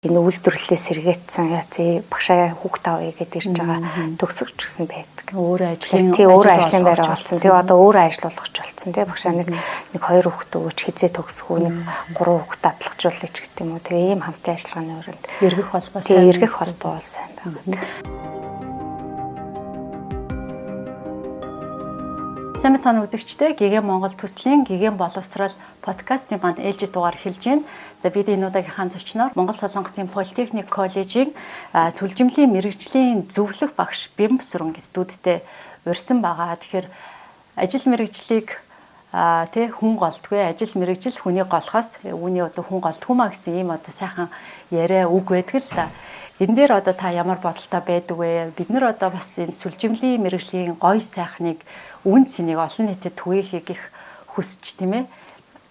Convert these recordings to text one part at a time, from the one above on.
Энэ үйлдвэрлэлээс сэргээцсэн багшаа хүүхд авъя гэдээ ирж байгаа төгсөгч гэсэн байдаг. Өөр ажлын ажлын байр болсон. Тэгээ одоо өөрөө ажил болгоч болсон. Тэгээ багшаа нэг 2 хүүхд өгөөч хизээ төгсгөө нэг 3 хүүхд дадлахжуулъя ч гэдэг юм уу. Тэгээ ийм хамтын ажиллагааны өрөөнд эргэх холбоо бол сайн байна. Сайн мэцхан үзэгчтэй ГГ Монгол төслийн ГГ боловсрал подкастын манд ээлжид дугаар эхэлж байна. За бид энэ удаагийнхаа зочноор Монгол Солонгосын Политехник коллежийн сүлжимлийн мэрэгжлийн зөвлөх багш Бямбсүрэн студидтэй урьсан байгаа. Тэгэхээр ажил мэрэгжлийг хүн голдгүй, ажил мэрэгжил хүний голохоос үүний одоо хүн голдгүй маа гэсэн ийм одоо сайхан яриа үг байдаг л да. Энэ дээр одоо та ямар бодолтой байдаг вэ? Бид нар одоо бас энэ сүлжимлийн мэрэгжлийн гоё сайхныг үн цэнийг олон нийтэд түгээхийг их хүсч тийм ээ.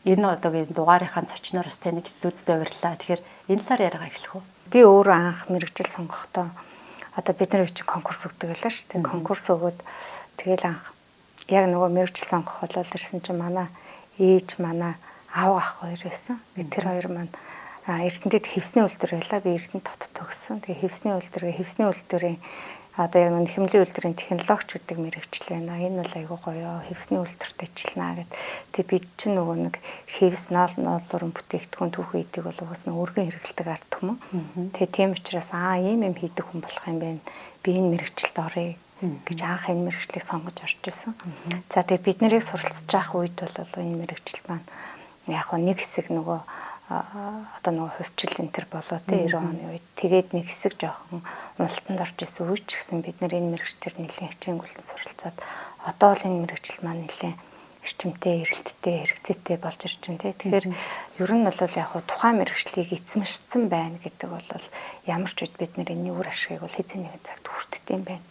Энэ одоогийн дугаарынхаа зочноор бас таныг студидд урьлаа. Тэгэхээр энэ талаар яриагаа эхлэх үү? Би өөрөө анх мэрэгжил сонгохдоо одоо бид нар чинь конкурс өгдөг байлаа шүү дээ. Конкурс өгөөд тэгэл анх яг нөгөө мэрэгжил сонгох болол ирсэн чинь манай ээж манай аав ах хоёр байсан. Тэр хоёр маань Эрдэнэтэд хэвсний үйлдвэр байлаа. Би Эрдэнэт дотор төгссөн. Тэгээ хэвсний үйлдвэрийн одоо яг нэхэмлийн үйлдвэрийн технологич гэдэг мэрэгжил байна. Энэ бол айгүй гоё. Хэвсний үйлдвэрт ажиллана гэд. Тэг бид чинь нөгөө нэг хэвс ноолурын бүтээгдэхүүн түүхэн идэг бол угаасаа өргөн хэрэгэлдэг ард түмэн. Тэгээ тийм учраас ийм юм хийдэг хүн болох юм байна. Би энэ мэрэгжилд оръё гэж анх энэ мэрэгжлийг сонгож орж исэн. За тэгээ бид нарыг суралцж явах үед бол энэ мэрэгжил маань яг нэг хэсэг нөгөө одоо нөгөө хөвчл энэ төр болоо те 90 оны үед тэгээд нэг хэсэг жоохон уналтанд орж исэн үуч гэсэн бид нар энэ мэрэгчлэр нэлийн хичээнгүйлэн суралцаад одоо л энэ мэрэгчл маань нэлийн эрчимтэй, эрэлттэй, хэрэгцээтэй болж ирж байна те. Тэгэхээр ер нь бол яг тухайн мэрэгчлийг эзэмшсэн байна гэдэг бол ямар ч үед бид нар энэ үр ашигыг бол хэзээ нэгэн цагт хүртдэг юм байна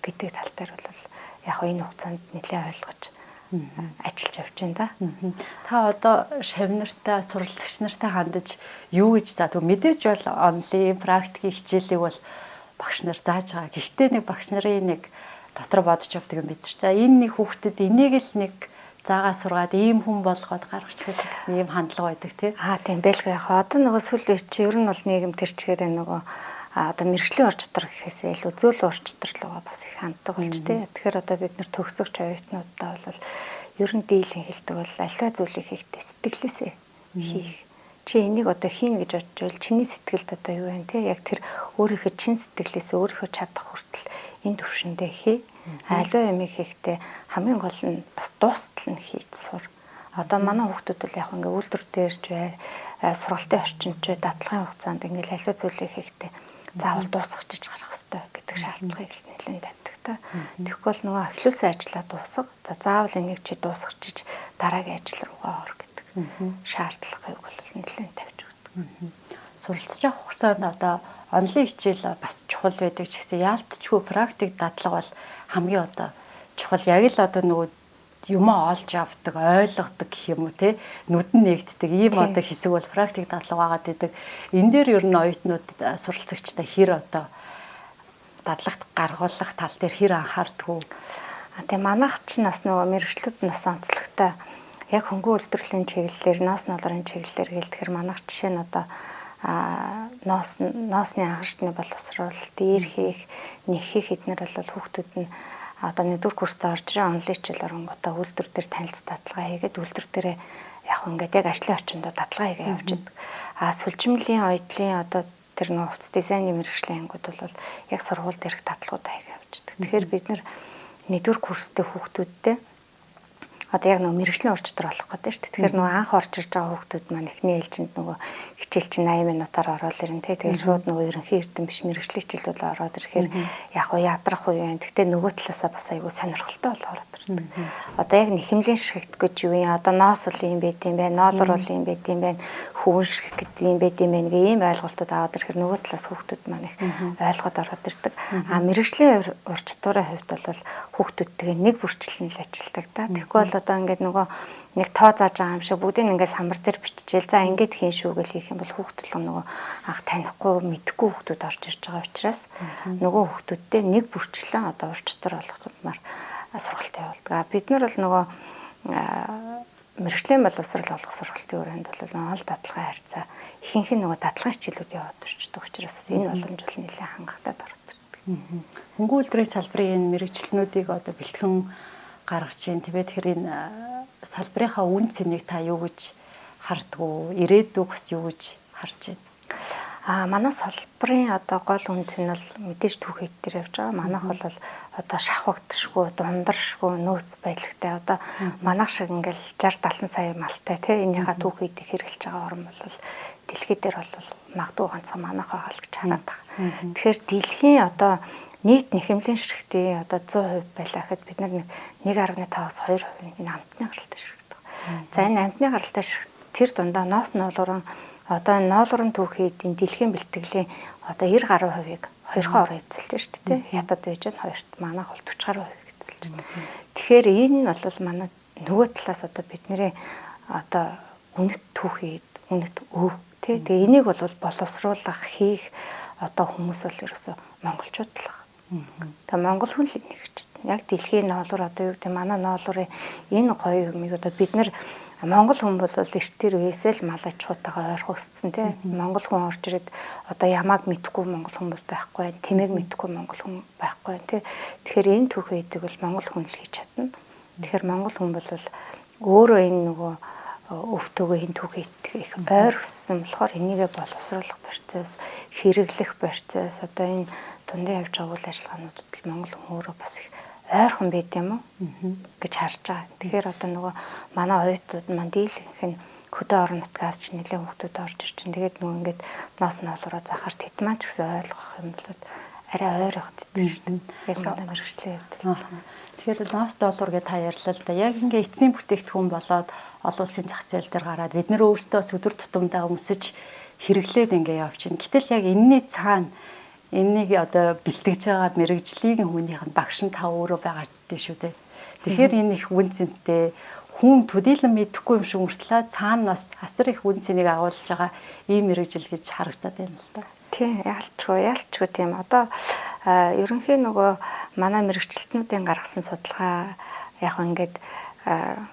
гэдэг тал дээр бол яг энэ хугацаанд нэлийн ойлгож ажиллаж явж байна да. Та одоо шавнартаа суралцагч нартай хандаж юу гэж за тэг мэдээж бол онлайн практикийн хичээлийг бол багш нар зааж байгаа. Гэхдээ нэг багш нарын нэг дотор бодож явдаг юм бид нар. За энэ нэг хүүхдэд энийг л нэг заагаа сургаад ийм хүн болгоод гаргаж хэлэх гэсэн ийм хандлага байдаг тий. Тийм байлгүй яхаа. Одоо нөгөө сүүл чи ер нь бол нийгэм төр чихээр нөгөө одоо мэрэгжлийн ур чадвар гэхээсээ илүү зөөлөн ур чадвар руугаа бас их ханддаг болж тий. Тэгэхээр одоо бид нэр төгсөгч оюутнуудаа бол ер нь дийлэн хэлдэг бол альва зүйлийг хийхдээ сэтгэлээсээ хийх. Чи энийг одоо хийн гэж бодвол чиний сэтгэлд одоо юу вэ тий. Яг тэр өөрийнхөө чин сэтгэлээсээ өөрийнхөө чадах хүртэл энэ төвшөндөө хий. Альва юмыг хийхдээ хамгийн гол нь бас дуустал нь хийж сур. Одоо манай хүүхдүүд бол яг ингээ үйлдвэр дээрж бай, сургалтын орчинд бай, датлагын хугацаанд ингээл альва зүйлийг хийхдээ заавал дуусгаж гарах хэрэгтэй гэдэг шаардлагыг нэлээд тавьдаг та. Тэгэхгүй бол нөгөө эхлүүлсэн ажлаа дуусга. За заавал энийг чи дуусгачиж дараагийн ажил руугаа ор гэдэг шаардлагыг бол нэлээд тавьж өгдөг. Суралцж явах хугацаанд одоо онлайн хичээл бас чухал байдаг ч гэсэн яалтчгүй практик дадлага бол хамгийн одоо чухал. Яг л одоо нөгөө юмаа олж авдаг, ойлгодог гэх юм уу те нүдэн нэгддэг ийм одоо хэсэг бол практик дадлага байгаад идэг. Энэ дээр ер нь оюутнууд суралцагчтай хэр одоо дадлагт гаргуулах тал дээр хэр анхаарддаг. Тэгээ манайх ч нас нөгөө мэрэгчлүүд нас онцлогтой яг хөнгөн үйлдвэрлэлийн чиглэлээр, ноос ноолрын чиглэлээр гэлтэхэр манайх жишээ нь одоо ноосны анхаарчны боловсруулалт, дээр хийх, нэхих эднэр бол хүүхдүүд нь одоо нэгдүгээр курст орж ирэн онлайн хичээл оронгуудаа үйлдвэр дээр танилцуулга дадлага хийгээд үйлдвэр дээрээ яг ингээд яг ажлын орчиндөө дадлага хийгээ явж байдаг. Сүлжимлийн ойдлын одоо тэр нөө хувцас дизайны мэрэгжлийн ангууд бол яг сургууль дээрх дадлагуудаа хийгээ явж байдаг. Тэгэхээр бид нар нэгдүгээр курстэй хүүхдүүдтэй одоо яг нөгөө мэрэгжлийн ур чадвар болох гэдэг шүү дээ. Тэгэхээр нөгөө анх орж ирж байгаа хүүхдүүд маань эхний ээлжинд нөгөө хичээл чинь 80 минутаар ороод ирнэ тий. Тэгээд шууд нөгөө ерөнхий эрдэм биш мэрэгжлийн хичээлүүд ороод ирэхээр яг уу ядрах уу юм. Гэхдээ нөгөө талаасаа бас айгүй сонирхолтой бол ороод ирдэг. Одоо яг нэхэмлийн шигт гэж юу юм? Одоо ноос бол юм байт юм байна. Ноолор бол юм байт юм байна. Хүүн шиг гэдэг юм байт юм байна гэх ийм ойлголтууд аваад ирэхээр нөгөө талаас хүүхдүүд маань их ойлгоод ороод ирдэг. Мэрэгжлийн ур чадварын хувьд бол хүүхдүүдтэйгээ нэг бүрчлэн л ажилладаг да. Тэгэхгүй бол одоо ингээд нөгөө нэг тоо зааж байгаа юм шиг бүгдийг ингээд самбар дээр биччихэл за ингээд хийн шүү гэж хийх юм бол хүүхдүүд нөгөө анх танихгүй мэдхгүй хүүхдүүд орж ирж байгаа учраас нөгөө хүүхдүүдтэй нэг бүрчлэн одоо ур чадвар болгохмаар сургалт явуулдаг. Бид нар бол нөгөө мэрэгжлийн боловсрал олох сургалтын өрөөнд бол ол дадлага харьцаа ихэнх нь нөгөө дадлагын хичээлүүд яваад орчдөг учраас энэ боломж бол нэлээд хангалттай дорддог. Хөнгөн үйлдвэрийн салбарын энэ мэрэгчлэнүүдийг одоо бэлтгэн гаргаж чинь тийм. Тэгэхээр энэ салбарынхаа үн цэнийг та юу гэж хардгуу? Ирээдүйг бас юу гэж харж байна? Манай салбарын одоо гол үн цэн бол мэдээж түүхийд дээр явж байгаа. Манайх бол одоо шахвагдшгүй, дундаршгүй нөөц баялагтай одоо манайх шиг ингээл 60-70 сая малтай тий энийхээ түүхийдийг хэрэгжилж байгаа орн бол дэлхийд дээр бол магадгүй ганцхан манайх байгаа л гэж хараад байгаа. Тэгэхээр дэлхийн одоо нийт нэхэмлийн ширхтийн одоо 100% байлаа гэхэд бид нар 1.5-аас 2% амтны гаралтай ширхдэг. За энэ амтны гаралтай ширхт тэр дундаа ноос ноолорон одоо энэ ноолорон түүхийд энэ дэлхийн бэлтгэлийн одоо 90 гаруй хувийг хоёрхан орон эзэлж шүү дээ. Хятад байж нь хоёрт манайх бол 40 гаруй хувийг эзэлж байна. Тэгэхээр энэ нь бол манай нөгөө талаас одоо бидний одоо үнэт түүхийд үнэт өв тий. Тэгээ энийг бол боловсруулах хийх одоо хүмүүс бол ерөөсө монголчууд л байна. Тэгээ монгол хүн л энийг гэж байна. Яг дэлхийн ноолор одоо юу гэдэг манай ноолорын энэ гоё юмыг одоо бид нар монгол хүн бол эртээр үесэл мал аж ахуйтайгаа ойрхон өссөн тийм монгол хүн орж ирээд одоо ямааг мэдхгүй монгол хүмүүс байхгүй, тэмээг мэдхгүй монгол хүн байхгүй тийм. Тэгэхээр энэ түүхийдийг бол монгол хүн л хийж чадна. Тэгэхээр монгол хүн бол өөрөө энэ нөгөө өвтөгөө энэ түүхийдийг их ойр өссөн болохоор энийгээ боловсруулах процесс, хэрэглэх процесс одоо энэ дундын явж байгаа үйл ажиллагаануудад монгол хүн өөрөө бас их ойрхон байд юм уу гэж харж байгаа. Тэгэхээр одоо нөгөө манай оюутнууд маань дийлэнх нь хөдөө орон нутгаас ч нэлээд хүмүүс орж ирж байна. Тэгээд нөгөө ингээд ноос ноолороо захаар тэт маань ч гэсэн ойлгох юм бол арай ойр явахд тийм. Яг манай мэрэгчлээ явдаг. Тэгэхээр ноос доллар гэж та ярьлаа л да. Яг ингээ эцсийн бүтээгдэхүүн болоод олон улсын зах зээл дээр гараад бид нэр өөрсдөө өдөр тутамдаа өмсөж хэрэглээд ингээ явчихна. Гэтэл яг энэний цаана энийг одоо бэлтгэж байгаа мэрэгжлийн хүнийх нь багш нь та өөрөө байгаа шүү дээ. Тэгэхээр энэ их үн цэнтэй хүн төдийлөн мэдэхгүй юм шиг мөртлөө цаана бас асар их үн цэнийг агуулж байгаа ийм мэрэгжил гэж харагдаад байна л да. Тийм ялчгүй тийм. Одоо ерөнхийн нөгөө манай мэрэгчлэтнүүдийн гаргасан судалгаа яг ингээд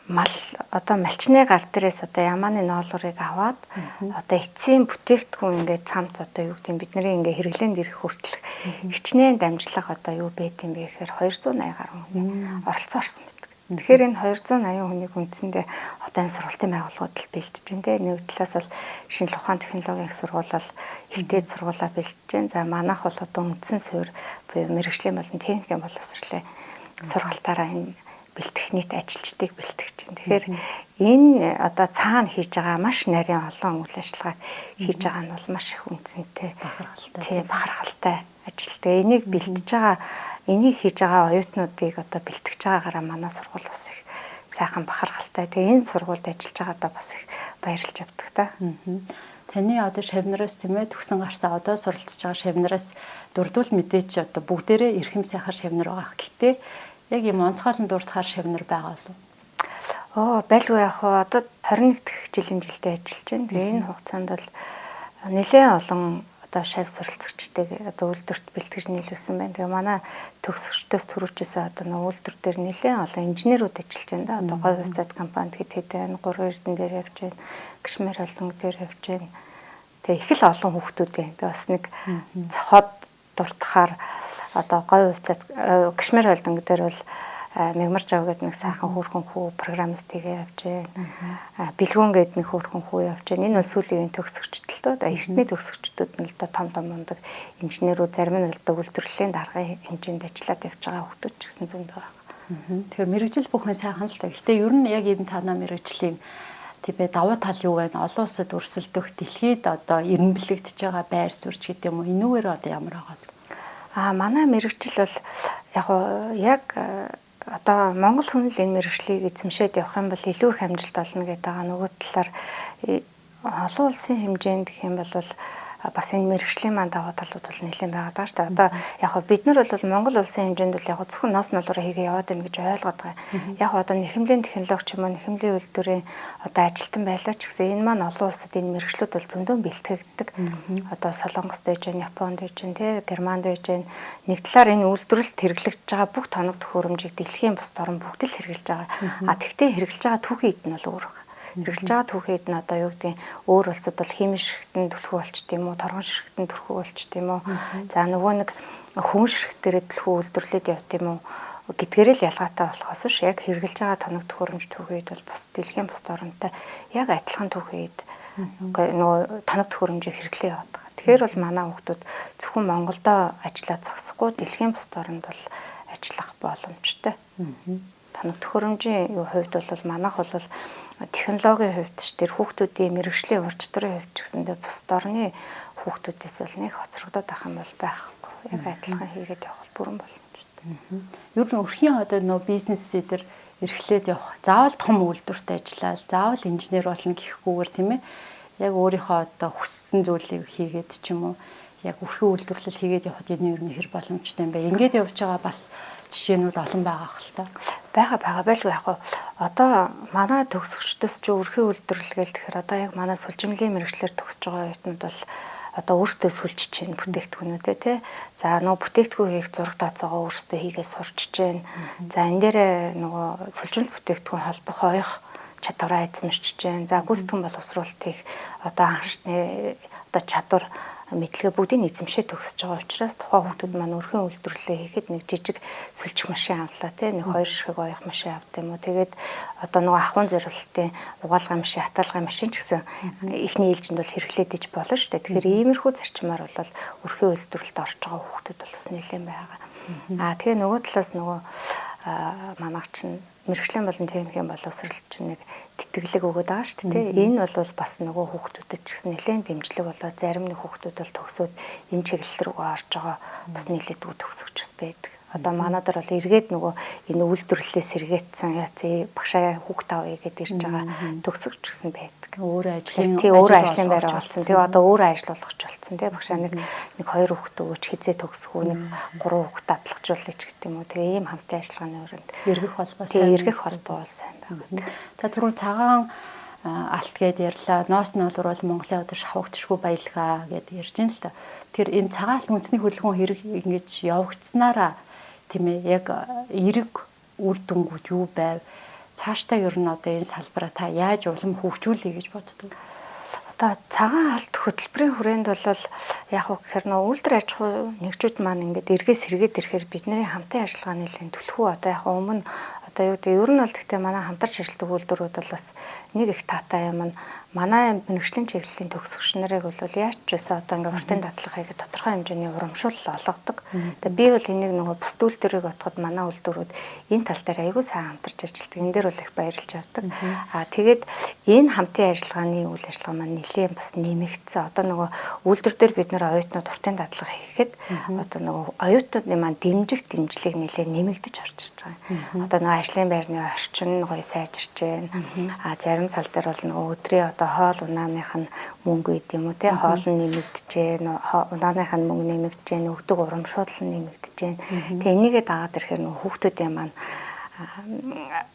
мал одоо малчны гал дээрээс одоо ямааны ноолорыг аваад одоо эцсийн бүтээгдэхүүн ингээд цамц одоо юу гэдэг нь бидний ингээд хэрэглээнд ирэх хүртэл хичнээн дамжлага одоо юу байд юм бэ гэхээр 280 гаруй хүн оролцсон орсон байдаг. Тэгэхээр энэ 280 хүнийг үндсэндээ одоо энэ сургалтын байгууллагууд л бэлдэж байна. Нэг талаас бол шинжлэх ухааны технологийн их сургуулиал ихтэй сургуулаа бэлдэж байна. За манайх бол одоо үндсэн суурь буюу мэрэгжлийн болон техникийн боловсролын сургалтаараа энэ бэлтгэх нийт ажилчдыг бэлтгэж байна. Тэгэхээр энэ одоо цаана хийж байгаа маш нарийн олон үйл ажиллагаа хийж байгаа нь бол маш их үнцэнтэй, бахархалтай ажил. Тэгээ энийг бэлтэж байгаа, энийг хийж байгаа оюутнуудыг одоо бэлтгэж байгаагаараа манай сургууль бас их сайхан бахархалтай. Тэгээ энэ сургуульд ажиллаж байгаадаа бас их баярлж явдаг та. Таны одоо шавнараас тийм ээ төгсөн гарсан одоо суралцж байгаа шавнараас дурдвал мэдээч одоо бүгдээрээ эрхэм сайхан шавнар байгаа. Гэхдээ яг юм онцгойлон дуртахаар шавнар байгаа болов? Байлгүй яг одоо 21 дэх жилийн жилдээ ажиллаж байна. Тэгээ энэ хугацаанд бол нэлээд олон одоо шав суралцагчдыг одоо үйлдвэрт бэлтгэж нийлүүлсэн байна. Тэгээ манай төгсөгчдөөс төрүүлжсэн одоо нэг үйлдвэр дээр нэлээд олон инженерүүд ажиллаж байна да. Одоо говь хувьцаат компанид хэд байна, 3 эрдэн дээр явж байна, гişмэр холбон дээр явж байна. Тэгээ их л олон хүүхдүүд байна. Тэгээ бас нэг цохоод дуртахаар одоо говь хувьцаат гişмэр холбон дээр бол мягмар жав гэдэг нэг сайхан хөөрхөн хүү программистигээ явж байна. Бэлгүүн гэдэг нэг хөөрхөн хүү явж байна. Энэ бол сүүлийн төгсөгчдөлтөө эртний төгсөгчдүүд нь л да том мундаг инженерүүд зарим нь л да үйлдвэрлэлийн даргын хэмжээнд ажиллаад явж байгаа хүмүүс ч гэсэн зөндөө байна. Тэгэхээр мэрэгжил бүхэн сайхан л та. Гэхдээ ер нь яг энэ танаа мэрэгжлийн тиймээ давуу тал юу вэ? Олон улсад өрсөлдөх, дэлхийд одоо эренбэлэгдэж байгаа байр суурь гэдэг юм уу? Энүүгээр одоо ямар байгаа вэ? Манай мэрэгжил бол яг одоо Монгол хүн л энэ мэрэгжлийг эзэмшээд явах юм бол илүү их амжилт олно гэдэг байгаа. Нөгөө талаар олон улсын хэмжээнд гэх юм бол бас энэ мэрэгжлийн маань даваа талууд бол нэлээд байгаа даа шүү дээ. Одоо яг бид нар бол Монгол улсын хэмжээнд бол яг зөвхөн ноос налуураа хийгээ яваад байна гэж ойлгоод байгаа. Яг одоо нэхэмлийн технологи ч юм уу нэхэмлийн үйлдвэрийн одоо ажилтан байлаа ч гэсэн энэ маань олон улсад энэ мэрэгчлүүд бол зөндөө бэлтгэгддэг. Одоо Солонгост байж гэн, Японд байж гэн, тий Германд байж гэн. Нэг талаар энэ үйлдвэрлэлд хэрэглэж байгаа бүх тоног төхөөрөмжийг дэлхийн бусад орн бүгд л хэрэглэж байгаа. Тэгтээ хэрэглэж байгаа түүхийн эд нь бол өөр байна. Хэрэглэж байгаа түүхэд нь одоо юу гэдэг өөр улсад бол химийн ширхтэн түлхүү болчт юм уу, торгон ширхтэн түлхүү болчт юм уу. За нөгөө нэг хүн ширхтэрээ түлхүү үйлдвэрлээд явт юм уу гэдгээрээ л ялгаатай болохоос ш яг хэрэглэж байгаа тоног төхөөрөмж түүхэд бол бус дэлхийн бусад оронтой яг адилхан түүхэд нөгөө тоног төхөөрөмжийг хэрэглээ яваад байгаа. Тэгэхээр бол манай хүмүүс зөвхөн Монголдо ажиллаад зогсохгүй дэлхийн бусад оронд бол ажиллах боломжтой. Тоног төхөөрөмжийн хувьд бол манайх бол технологийн хувьд ч тэр хүүхдүүдийн мэрэгжлийн ур чадрын хувьд ч гэсэндээ бусад орны хүүхдүүдээс бол нэг хоцрогдоод ах юм бол байхгүй. Яг адилхан хийгээд явах бүрэн боломжтой. Ер нь өрхийн одоо нөө бизнесээ дээр эрхлээд явах. Заавал том үйлдвэрт ажиллаад, заавал инженер болно гэхгүйгээр тийм ээ. Яг өөрийнхөө одоо хүссэн зүйлийг хийгээд ч юм уу яг өрхийн үйлдвэрлэл хийгээд явахад энэ ер нь хэр боломжтой юм бэ? Ингээд явж байгаа бас жишээнүүд олон байгаа хэл та. Бага байлгүй яг одоо манай төгсөгчдөөс ч өрхийн үйлдвэрлэл гэхээр одоо яг манай сүлжимлийн мэрэгчлэр төгсөж байгаа оюутнууд бол одоо өөрсдөө сүлжиж чинь бүтээгдэхүүнүүдээ тий. За нөгөө бүтээгдэхүүн хийх зураг тооцоогоо өөрсдөө хийгээд сурч чинь. За энэ дээрээ нөгөө сүлжимл бүтээгдэхүүн холбох оёх чадвараа эзэмшиж чинь. За гүйцэтгэн боловсруулалтыг одоо анхаарчны одоо чадвар мэдлэгээ бүгдийг эзэмшээ төгсөж байгаа учраас тухайн хүмүүс маань өрхийн үйлдвэрлэлээ хийхэд нэг жижиг сүлжих машин авлаа тий нэг 2 ширхэг оёх машин авт юм уу тэгээд одоо нөгөө ахуйн зориулалтын угаалгай машин хатаалгай машин ч гэсэн ихний ээлжинд бол хэрэглээд иж болно шүү дээ. Тэгэхээр иймэрхүү зарчмаар бол өрхийн үйлдвэрлэлд орж байгаа хүмүүс бол бас нэлээд байгаа. Тэгээ нөгөө талаас нөгөө манайх чинь мэрэгжлийн болон техникийн боловсролт чинь нэг тэтгэлэг өгöd байгаа шүү дээ. Энэ бол бас нөгөө хүүхдүүдэд ч гэсэн нэлээд дэмжлэг болоо зарим нэг хүүхдүүд бол төгсөөд энэ чиглэл рүү орж байгаа бас нэлээдгүй төгсөгч бас байдаг. Одоо манайд бол эргээд нөгөө энэ үйлдвэрлэлээс эргээдсэн яцээ багшаа хүүхд авъя гэдээ ирж байгаа төгсөгч гэсэн байдаг. Өөр ажлын байр болсон. Тэгээ одоо өөрөө ажил болгоч болсон. Тэгээ багшаа нэг 2 хүүхд өгөөч хизээ төгсгөө нэг 3 хүүхд дадлахжуулъя ч гэдэг юм уу. Тэгээ ийм хамтын ажиллагааны өрөөнд эргэх холбоо сайн. Эргэх холбоо бол сайн байна. Та түрүү цагаан алт гэд ярьлаа. Ноос ноолор бол Монголын өдөр шавагдшгүй баялгаа гэд ярьж байна л та. Тэр энэ цагаан алт үндэсний хөдөлгөөн хэрэг ингэж явагдсанараа тийм ээ яг эрэг үр дүнгууд юу байв? Цаашдаа ер нь одоо энэ салбараа та яаж улам хөгжүүлэе гэж боддог? Одоо цагаан алт хөтөлбөрийн хүрээнд бол яг гэхээр нөө үйлдвэр аж ахуй нэгжүүд маань ингээд эргээс сэргээд ирэхээр бидний хамтын ажиллагааны нэлээд түлхүү одоо яг өмнө одоо юу гэдэг ер нь бол гэхдээ манай хамтарч ажилладаг үйлдвэрүүд бол бас нэг их таатай юм. Манай мэрэгжлийн чиглэлийн төгсөгч нарыг бол яаж ч байсан одоо ингээд уртын дадлага хийгээд тодорхой хэмжээний урамшуул олгодог. Тэгээ би бол энийг нөгөө бусд үйлдвэрийг бодоход манай үйлдвэрүүд энэ тал дээр аягүй сайн хамтарч ажилладаг. Энэ дээр бол их баярлж авдаг. Тэгээд энэ хамтын ажиллагааны үйл ажиллагаа маань нэлээд бас нэмэгдсэн. Одоо нөгөө үйлдвэр дээр бид нэр оюутнууд уртын дадлага хийхэд одоо нөгөө оюутнуудын маань дэмжлэг нэлээд нэмэгдэж орж ирж байгаа. Одоо нөгөө ажлын байрны орчин гоё сайжирч байна. Зарим тал дээр бол нөгөө өдрийн одоо хоол унааных нь мөнгө гэдэг юм уу те хоол нь нэмэгдэжээ унааных нь мөнгө нэмэгдэжээ өгдөг урамшуулал нь нэмэгдэжээ. Тэгээ энийгээ дагаад ирэхээр нөгөө хүүхдүүдийн маань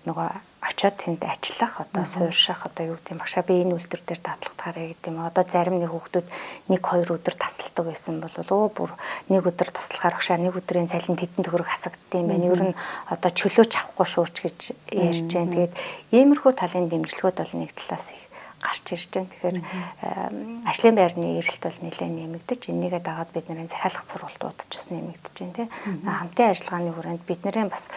нөгөө очиод тэнд ажиллах одоо суурьших одоо юу гэдэг юм багшаа би энэ үйлдвэр дээр дадлагдахаарэ гэдэг юм. Одоо зарим нэг хүүхдүүд 1-2 өдөр тасалдаг байсан бол бүр нэг өдөр таслахаар багшаа нэг өдрийн цалин тэдэн төгрөг хасагддаг юм байна. Ер нь одоо чөлөөч авахгүй шүүч гэж ярьж байна. Тэгээд иймэрхүү талын дэмжлэгүүд бол нэг талаас их гарч ирж байна. Тэгэхээр ажлын байрны эрэлт бол нэлээд нэмэгдэж энийгээ дагаад бидний захиалгах сургалтууд ч бас нэмэгдэж байна тийм. Хамтын ажиллагааны хүрээнд бидний бас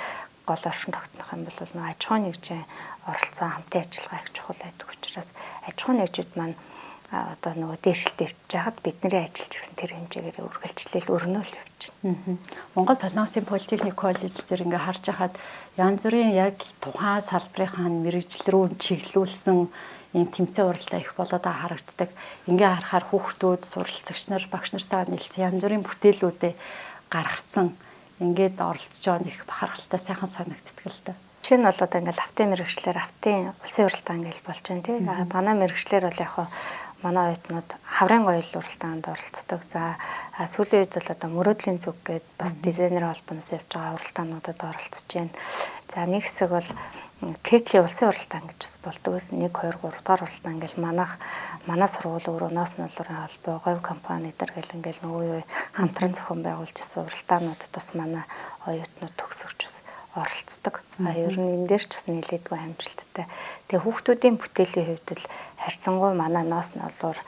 гол оршин тогтнох юм бол нөө аж ахуйн нэгжийн оролцсон хамтын ажиллагаа их чухал байдаг учраас аж ахуйн нэгжүүд маань одоо нөгөө дээшилт явж байгаад бидний ажиллаж гисэн тэр хэмжээгээр үргэлжлэл өрнөөл явж байна. Монгол Толгойн политехник коллеж дээр ингээ харж хахад янз бүрийн яг тухайн салбарынхаа мэрэгжил рүү чиглүүлсэн ийм тэмцээн уралдаа их болоод харагддаг. Ингээ харахаар хүүхдүүд, суралцагч нар, багш нартайгаа нийлцэн янз бүрийн бүтээлүүдээ гаргацсан ингээд оролцож байгаа нэг бахархалтай сайхан санагддаг л да. Жишээ нь бол одоо ингээд автын мэрэгчлэр автын улсын уралдаан гэж болж байна тийм. Манай мэрэгчлэр бол яг манай оюутнууд хаврын гоёл уралдаанд оролцдог. За сүүлийн үед бол одоо мөрөөдлийн зүг гээд бас дизайнер холбооноос явж байгаа уралдаануудад оролцож байна. За нэг хэсэг бол Кэтлийн улсын уралдаан гэж болдог. 1 2 3 дугаар уралдаан ингээл манай сургууль өөрөө ноос нулрын холбоо, говь компани дээр гэл ингээл нөгөө хамтран зохион байгуулж ирсэн уралдаануудад бас манай оюутнууд төгсөгчс оролцдог. Ер нь энэ дээр ч бас нэлээдгүй амжилттай. Тэгээ хүүхдүүдийн бүтээлийн хувьд л харьцангуй манай ноос нулуур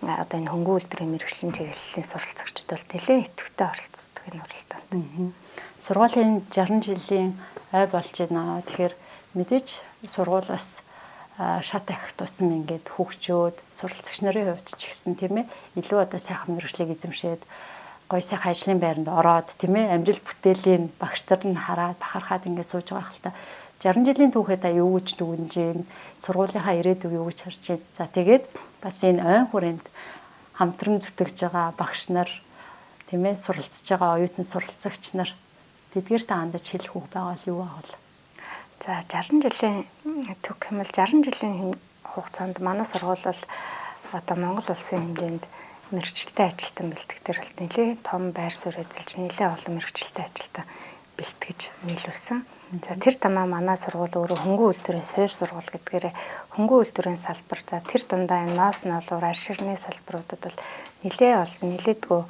одоо энэ хөнгөн үйлдвэрийн мэргэжлийн чиглэлийн суралцагчид бол нэлээд идэвхтэй оролцдог энэ уралдаанд. Сургуулийн 60 жилийн ой болж байна. Тэгэхээр мэдээж сургуулиас шат ахих тусам ингээд хүүхчүүд суралцагч нарын хувьд ч гэсэн тийм ээ илүү одоо сайхан мэргэжлийг эзэмшээд гоё сайхан ажлын байранд ороод тийм ээ амжилт бүтээлийн багш нар нь хараад бахархаад ингээд сууж байгаа хэл та 60 жилийн түүхэд та юу гэж дүгнэж гин сургуулийнхаа ирээдүйг юу гэж харж байна. За тэгээд бас энэ ойн хүрээнд хамтран зүтгэж байгаа багш нар тийм ээ суралцж байгаа оюутан суралцагч нар тэдгээр та хандаж хэлэх үг байгаа л юу аа. За 60 жилийн төв хэмэл 60 жилийн хугацаанд манай сургууль бол одоо Монгол улсын хэмжээнд мэргэжилтэй ажилтан бэлтгэдээр бол нэлээд том байр суурь эзэлж нэлээд олон мэргэжилтэй ажилтан бэлтгэж нийлүүлсэн. За тэр тамаа манай сургууль өөрөө хөнгөн үйлдвэрийн суур сургууль гэдгээр хөнгөн үйлдвэрийн салбар. За тэр дундаа энэ ноос нулуур арширны салбаруудад бол нэлээдгүй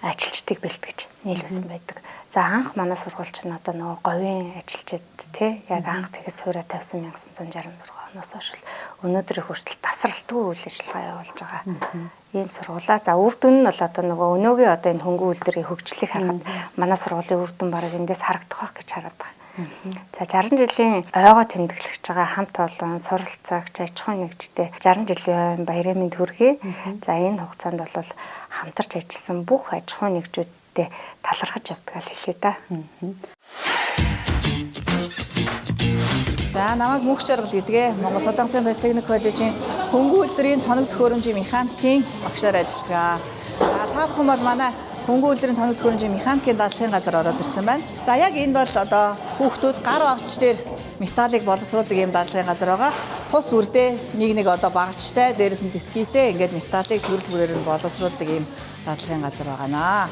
ажилчдыг бэлтгэж нийлүүлсэн байдаг. За анх манай сургууль чинь одоо нөгөө говийн ажилчид тий яг анх тэгээс суурьа тавьсан 1966 оноос хойш өнөөдрийн хүртэл тасралтгүй үйл ажиллагаа явуулж байгаа. Ийм сургуулаа. За үр дүн нь бол одоо нөгөө өнөөгийн одоо энэ хөнгөн үйлдвэрийн хөгжлийг харахад манай сургуулийн үр дүн бараг эндээс харагдах байх гэж хараад байгаа. За 60 жилийн ойгоо тэмдэглэж байгаа хамт олон суралцагч аж ахуйн нэгжтэй 60 жилийн баярын мэнд хүргэе. За энэ хугацаанд бол хамтарч ажилласан бүх аж ахуйн нэгжүүдтэй талархаж явдаг л хэлээ да. За намайг Мөнх Жаргал гэдгээ. Монгол Солонгосын политехник коллежийн хөнгөн үйлдвэрийн тоног төхөөрөмжийн механикийн багшаар ажилладаг. Та бүхэн бол манай хөнгөн үйлдвэрийн тоног төхөөрөмжийн механикийн дадлагын газар ороод ирсэн байна. За яг энд бол одоо хүүхдүүд гар овч дээр металлыг боловсруулдаг юм дадлагын газар байгаа. Тус үрдээ нэг одоо багажтай, дээрээс нь дискитэй ингээд металлыг төрөл бүрээр нь боловсруулдаг юм дадлагын газар байгаа наа.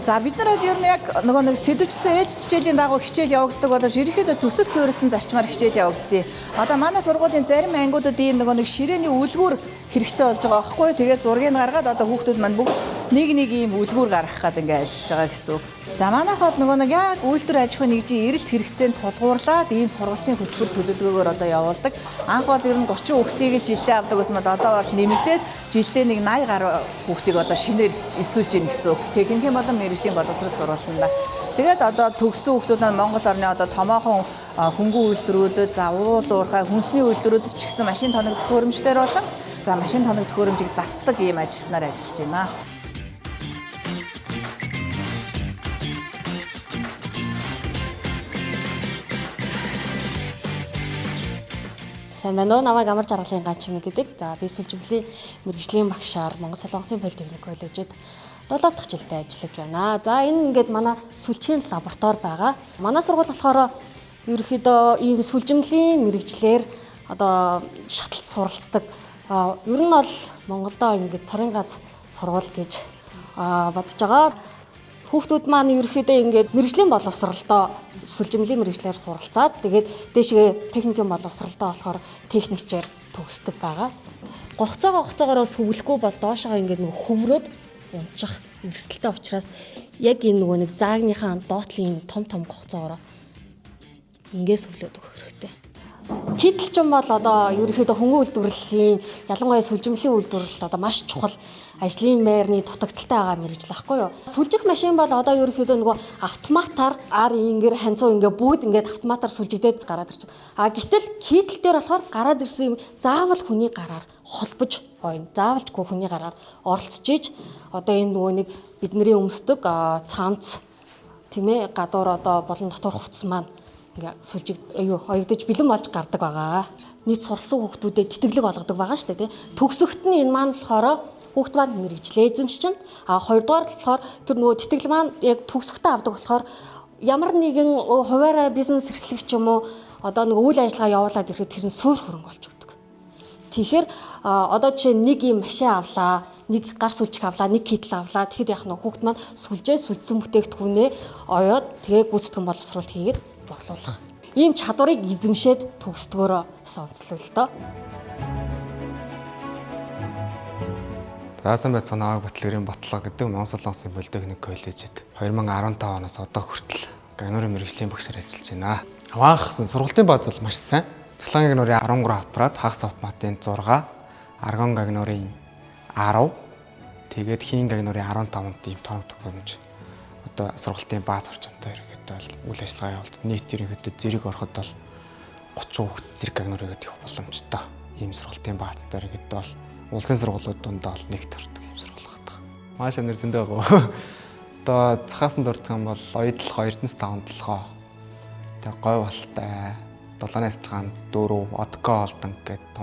За бид нар ер нь яг нэг сэдвчсэн ээж хичээлийн дагуу хичээл явагддаг боловч ерөнхийдөө төсөл суурилсан зарчмаар хичээл явагддیں۔ Одоо манай сургуулийн зарим ангиудад ийм нэг ширээний үлгүүр хэрэгтэй болж байгаа байхгүй. Тэгээд зургийг гаргаад одоо хүүхдүүд маань бүгд нэг ийм үлгүүр гаргах гээд ингээд ажиллаж байгаа гэсэн үг. За манайх бол нэг яг үйлдвэр аж ахуйн нэгжийн эрэлт хэрэгцээнд тулгуурлаад ийм сургалтын хөтөлбөр төлөвлөгөөгөөр одоо явуулдаг. Анх бол ер нь 30 хүүхдийг л жилдээ авдаг гэсэн бол одоо бол нэмэгдээд жилдээ нэг 80 гаруй хүүхдийг одоо шинээр эсүүлж гин гэсэн үг. Техникийн болон мэргэжлийн боловсрол сургалтанда. Тэгээд одоо төгссөн хүүхдүүд нь Монгол орны одоо томоохон хөнгөн үйлдвэрүүдэд за уул уурхай хүнсний үйлдвэрүүдэд ч гэсэн машин тоног төхөөрөмжлөр болон за машин тоног төхөөрөмжийг засдаг ийм ажилтнаар ажиллаж байна. Сайн байна уу? Намайг Амар Жаргалын Ганчим гэдэг. За би сүлжимлийн мэргэжлийн багшаар Монгол Солонгосын политехник коллежид 7 дахь жилдээ ажиллаж байна. За энэ ингээд манай сүлжээний лаборатори байгаа. Манай сургууль болохоор ерөөхдөө ийм сүлжимлийн мэргэжлэр одоо шаталт суралцдаг. Ер нь бол Монголдо ингээд цорын гац сургууль гэж бодож байгаа. Хүүхдүүд маань ерөөхдөө ингээд мэргэжлийн боловсролдоо сүлжимлийн мэргэжлэр суралцаад тэгээд дээшгээ техникийн боловсролдоо болохоор техникчээр төгсдөг байгаа. Гоцоогоороо сүглэхгүй бол доошоо ингээд нэг хөврөөд унчих эрсдэлтэй учраас яг энэ нэг заагныхаа доотлын том гоцоогоороо ингээд сүглээд өгөх хэрэгтэй. Хидэлчин бол одоо ерөөхдөө хөнгөн үйлдвэрлэлийн ялангуяа сүлжимлийн үйлдвэрлэлд одоо маш чухал ажлын байрны дутагдaltaй байгаа мэргэжил ахгүй юу. Сүлжих машин бол одоо ерөөхдөө нөгөө автоматар ар ингэр ханцуу ингээ бүгд ингээд автоматар сүлжигдээд гараад ирчих. Гэтэл хидэл дээр болохоор гараад ирсэн юм заавал хүний гараар холбож ойно. Заавалчгүй хүний гараар оролцож ийж одоо энэ нөгөө нэг бидний өмсдөг цамц тийм ээ гадуур одоо болон дотор хувцас маань ингээ сүлжиг оёгдож бэлэн болж гардаг байгаа. Нийт сурсан хүүхдүүдэд тэтгэлэг олгодог байгаа шүү дээ. Төгсөгт нь энэ маань болохоор хүүхд маань мэргэжлээ эзэмшчин. Хоёрдугаар болохоор тэр нөгөө тэтгэл маань яг төгсөгтөө авдаг болохоор ямар нэгэн хуваарай бизнес эрхлэгч юм уу одоо нэг үйл ажиллагаа явуулаад ирэхэд тэр нь суур хөрөнгө болж өгдөг. Тэгэхээр одоо жишээ нэг юм машин авлаа, нэг гар сүлжих авлаа, нэг китл авлаа. Тэгэхэд яг нэг хүүхд маань сүлжсэн бүтээгдэхүүнээ оёод тэгээ гүйцэтгэн боловсруулалт хийгээд борлуулах. Ийм чадварыг эзэмшээд төгсдгөөрөө онцлоо л доо. Заасан байцаа наваг Батлгэрийн Батлага гэдэг Монгол Солонгосын Политехник коллежид 2015 оноос одоо хүртэл гагнуурын мэргэжлийн багшаар ажиллаж байна. Хаваахсан сургалтын бааз бол маш сайн. Цахилгаан гагнуурын 13 аппарат, хагас автоматын 6, аргон гагнуурын 10, тэгээд хийн гагнуурын 15 тийм тоног төхөөрөмж одоо сургалтын бааз орчинтой хэрэгэд бол үйл ажиллагаа явуулдаг. Нийт ерөнхийдөө зэрэг ороход бол 30 хүүхэд зэрэг гагнуурыгээд их боломжтой. Ийм сургалтын баазтай хэрэгэд бол улсын сургуулиуд дундаа бол нэгт ордог юм сургууль байдаг. Маш өнөр зөндөө байгаа. Одоо цахаасанд ордог юм бол оёдлох 2-5 толгоо. Тэгээ говь балтай, 7-аас 4, одко олдон гэдэг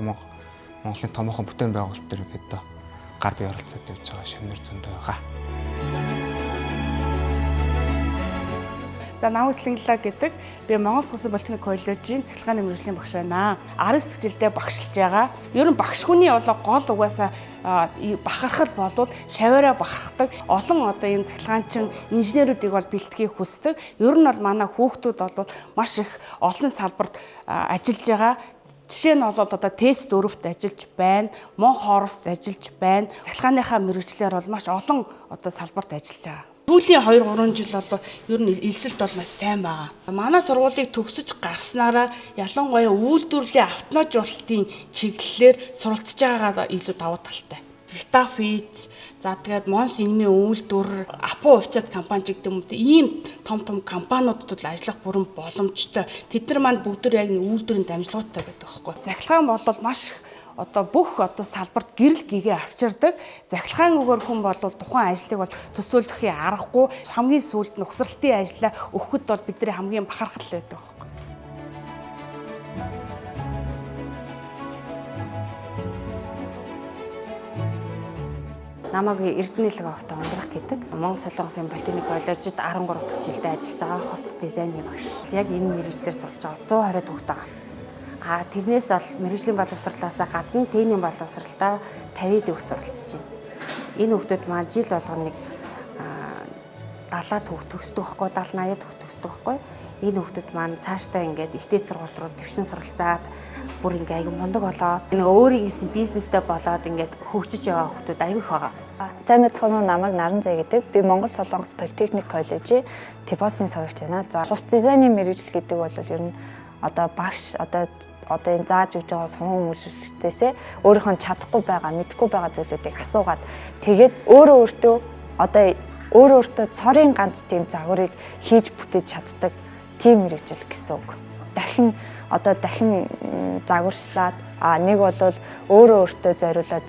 Монголын томоохон бүтээн байгуулалт төр гэдэг гар бие оролцоод явж байгаа шимнэр зөндөө байгаа. За намайг Слинглаа гэдэг. Би Монгол Улсын Политехник коллежийн цахилгааны мэргэжлийн багш байна. 19 жилдээ багшилж байгаа. Ер нь багш хүний гол угаасаа бахархал болвол шаваараа бахархдаг. Олон одоо ийм цахилгаанчин инженерүүдийг бол бэлтгэхийг хүсдэг. Ер нь бол манай хүүхдүүд бол маш их олон салбарт ажиллаж байгаа. Жишээ нь бол одоо тест дөрөвт ажиллаж байна, мон хоорост ажиллаж байна. Цахилгааныхаа мэргэжлэр бол маш олон одоо салбарт ажиллаж байгаа. Сүүлийн 2-3 жил бол ер нь элсэлт бол маш сайн байгаа. Манай сургуулийг төгсөж гарснараа ялангуяа үйлдвэрлэлийн автоматжуулалтын чиглэлээр суралцж байгаагаа илүү давуу талтай. Vitaфит, за тэгээд Монс инмийн үйлдвэр, Апо хувьцаат компани гэдэг юм уу ийм том компаниудад ажиллах бүрэн боломжтой. Тэд нар маань бүгд яг нэг үйлдвэрийн дамжлагуудтай байдаг байхгүй. Захилгаан бол маш одоо бүх одоо салбарт гэрэл гэгээ авчирдаг. Захилгаан өгөр хүн бол тухайн ажлыг бол төсөөлөхийн аргагүй. Хамгийн сүүлд нь угсралтын ажлаа өгөхөд бол бидний хамгийн бахархал байдаг байхгүй. Намайг Эрдэнэлэг авахта ундрах гэдэг. Монгол Солонгосын Политехник коллежид 13 дахь жилдээ ажиллаж байгаа хувцас дизайны багш. Яг энэ мэргэжлэр сурч байгаа 120 хүүхэд байгаа. Тэрнээс бол мэргэжлийн боловсролоосаа гадна técникийн боловсролтой 50 төгс суралцж байна. Энэ хүүхдүүд маань жил болгоно нэг 70 төгс төгсдөг байхгүй 70-80 төгс төгсдөг байхгүй. Энэ хүүхдүүд маань цаашдаа ингээд ихтэй сургууль руу төвшин суралцаад бүр ингээ аягүй мундаг болоод нэг өөрийн бизнестэй болоод ингээд хөгжиж яваа хүүхдүүд аягүй их байгаа. Сайн мэцхан намайг Наранзай гэдэг. Би Монгол Солонгос Политехник коллежийн Типосын сурагч байна. За хувцас дизайны мэргэжил гэдэг бол ер нь одоо багш одоо энэ зааж өгж байгаа сургууль хүмүүжлэгчдээсээ өөрийнхөө чадахгүй байгаа, мэдэхгүй байгаа зүйлүүдийг асуугаад тэгээд өөртөө цорын ганц тийм загварыг хийж бүтээж чаддаг тийм мэргэжил гэсэн үг. Дахин загварчлаад нэг бол өөртөө зориулаад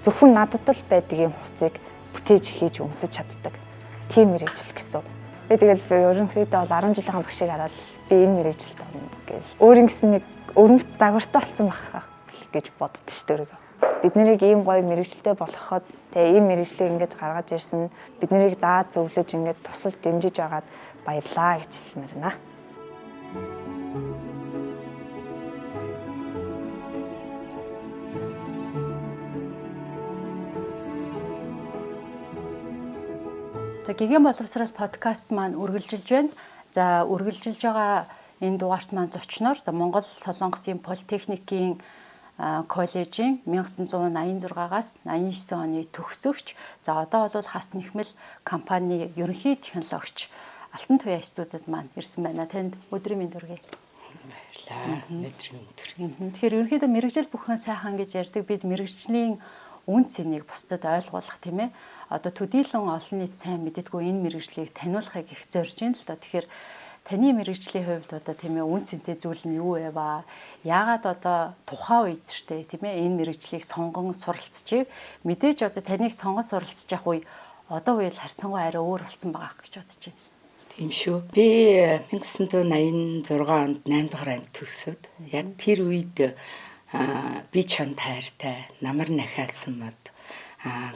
зөвхөн надад л байдаг юм хувцсыг бүтээж хийж өмсөж чаддаг тийм мэргэжил гэсэн үг. Би ерөнхийдөө бол 10 жилийн багшийг хараад би энэ мэргэжилд орно гэж өөрийн гэсэн нэг өрмөц загвартай болсон байх гэж боддоо шүү дээ. Бид нарыг ийм гоё мэргэжилтэй болгоход тэгээ ийм мэргэжлийг ингэж гаргаж ирсэн бид нарыг заа зөвлөж ингэж тусалж дэмжиж байгаад баярлаа гэж хэлмээр байна. За гэгэн боловсрол подкаст маань үргэлжилж байна. За үргэлжилж байгаа энэ дугаарт маань зочноор Монгол Солонгосын Политехникийн коллежийн 1986-аас 89 оны төгсөгч. За одоо бол хас нэхмэл компани ерөнхий технологич Алтан туяа студид маань ирсэн байна. Танд өдрийн мэнд хүргэе. Баярлалаа. Өдрийн мэнд хүргэе. Тэгэхээр ерөнхийдөө мэргэжил бүхэн сайхан гэж ярьдаг. Бид мэргэжлийн үн цэнийг бусдад ойлгуулах тийм ээ. Одоо төдийлөн олон нийт сайн мэддэггүй энэ мэргэжлийг таниулахыг их зорж байна л да. Тэгэхээр таны мэргэжлийн хувьд одоо тийм ээ үн цэнтэй зүйл нь юу вэ ба? Яагаад одоо тухайн үед ч тийм ээ энэ мэргэжлийг сонгон суралцчих. Мэдээж одоо таныг сонгон суралцж явах үе одоо үеэл харьцангуй арай өөр болсон байгаа гэж бодож байна. Тийм шүү. Би 1986 онд 8 дахь анги төгсөөд яг тэр үед би чанд хайртай намар нахаалсан мод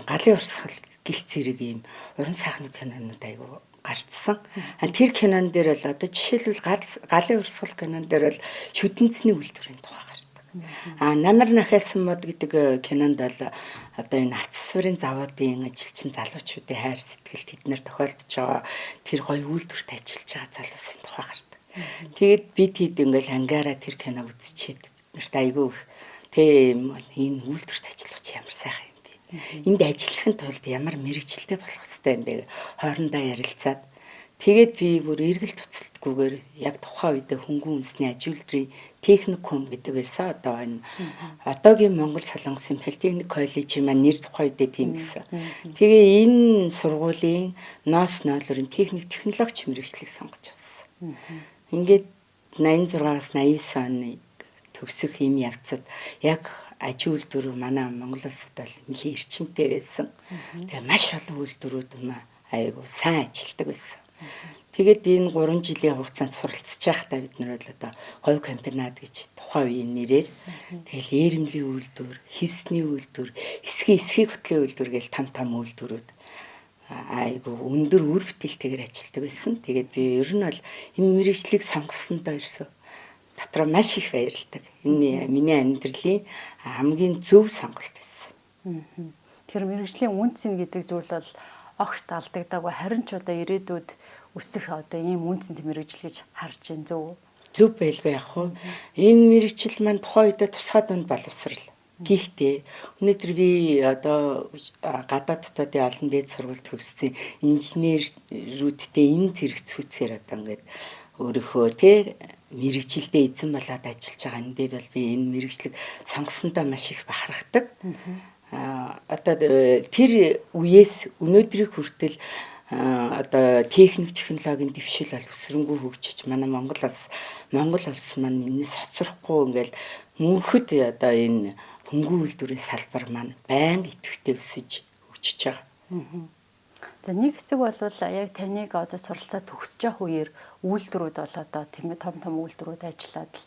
галын урсгал гих зэрэг ийм уран сайхны кинонууд айгу гарцсан. Тэр кинон дээр бол одоо жишээлбэл галын урсгал кинон дээр бол шүдэнцний үйлдвэрийн тухай гардаг. Намар нахаасан мод гэдэг кинонд бол одоо энэ авцсварын заводын ажилчин залуучуудын хайр сэтгэл тэднэр тохиолдож байгаа тэр гоё үйлдвэрт ажиллаж байгаа залуусын тухай гардаг. Тэгээд бид ингээл ангаараа тэр киног үзчихэд биднэрт айгүй их тийм энэ үйлдвэрт ажиллах чи ямар сайхан юм бэ. Энд ажиллахын тулд ямар мэрэгчлээ болох хэрэгтэй юм бэ хоорондоо ярилцаад тэгээд би бүр эргэл туцалтгүйгээр яг тухайн үед хөнгөн үндэсний аж үйлдвэрийн техникум гэдэг байсан. Одоо энэ одоогийн Монгол Солонгосын политехник коллежийн маань нэр тухайн үед тийм байсан. Тэгээ энэ сургуулийн ноос ноолорын техник технологич мэргэжлийг сонгож авсан. Ингээд 86-аас 89 оны төгсөх юм явцад яг аж үйлдвэр манай Монгол улсад бол нэлээд эрчимтэй байсан. Тэгээ маш олон үйлдвэрүүд айгу сайн ажилтдаг байсан. Тэгээд энэ 3 жилийн хугацаанд суралцж байхдаа бид нар бол одоо говь комбинат гэж тухайн үеийн нэрээр тэгэл эрэмлийн үйлдвэр, хевсний үйлдвэр, эсхий хөтлийн үйлдвэр гэж том үйлдвэрүүд айгу өндөр үр бүтээлтэйгээр ажилтдаг байсан. Тэгээд би ер нь бол энэ мэргэжлийг сонгосондоо ерөөсөө дотроо маш их баярлдаг. Энэ миний амьдралын хамгийн зөв сонголт байсан. Тэр мэргэжлийн үнцэн гэдэг зүйл бол огт алдагдаагүй, харин ч одоо ирээдүйд өсөх одоо ийм үнцэнтэй мэргэжил гэж харж байна зөв. Зөв байлгүй яг хуу. Энэ мэргэжил маань тухайн үед тусгай дунд боловсрал. Гэхдээ өнөөдөр би одоо гадаад дотоодын олон дээд сургуульд төгссөн инженерүүдтэй энэ зэрэг зүйцээр одоо ингээд өөрийнхөө мэргэжилдээ эзэн болоод ажиллаж байгаа. Эндээ бол би энэ мэргэжлийг сонгосондоо маш их бахархдаг. Одоо тэр үеэс өнөөдрийг хүртэл одоо техник технологийн дэвшил бол өсрөнгөө хөгжиж манай Монгол улс маань энэс хоцрохгүй ингээл мөнхөд одоо энэ хөнгөн үйлдвэрийн салбар маань байнга идэвхтэй өсөж хөгжиж байгаа. За нэг хэсэг бол яг таныг одоо суралцаа төгсөж явах үеэр үйлдвэрүүд бол одоо тийм том үйлдвэрүүд ажиллаад л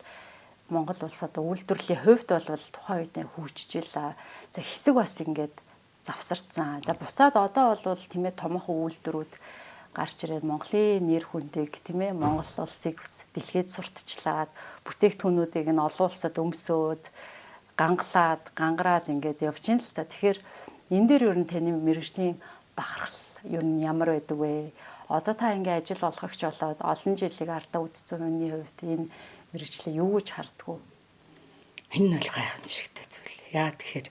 Монгол улс одоо үйлдвэрлэлийн хувьд бол тухайн үед хөгжиж илаа. За хэсэг бас ингээд завсарцсан. За буцаад одоо бол тийм ээ томоохон үйлдвэрүүд гарч ирээд Монголын нэр хүндийг тийм ээ Монгол улсыг дэлхийд сурталчлаад бүтээгдэхүүнүүдийг нь олон улсад өмсөөд гангараад ингээд явж ин л та. Тэгэхээр энэ дээр ер нь таны мэргэжлийн бахархал ер нь ямар байдаг вэ? Одоо та ингээд ажил олгогч болоод олон жилиг ардаа үдцсэн хүний хувьд энэ мэргэжлээ юу гэж харддаг вэ? Энэ бол гайхамшигтай зүйл. Яа тэгэхээр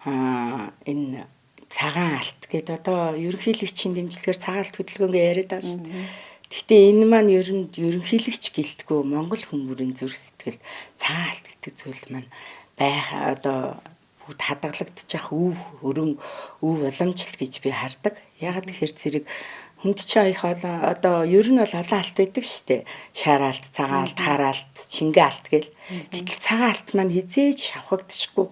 энэ цагаан алт гэдэг одоо ерөнхийлөгчийн дэмжлэгээр цагаан алт хөдөлгөөнгөө яриад байгаа шүү дээ. Гэхдээ энэ маань ерөнхийлөгч гэлтгүү Монгол хүмүүрийн зүрх сэтгэл цагаан алт гэдэг зүйл маань одоо бүгд хадгалагдчих өв уламжлал гэж би хардаг. Ягаад тэгэхээр зэрэг хүнд чи аях одоо ер нь бол олон алт байдаг шүү дээ. Шар алт, цагаан алт, хар алт, шингэн алт гэл. Гэтэл цагаан алт маань хизээж шавхагдчихгүй.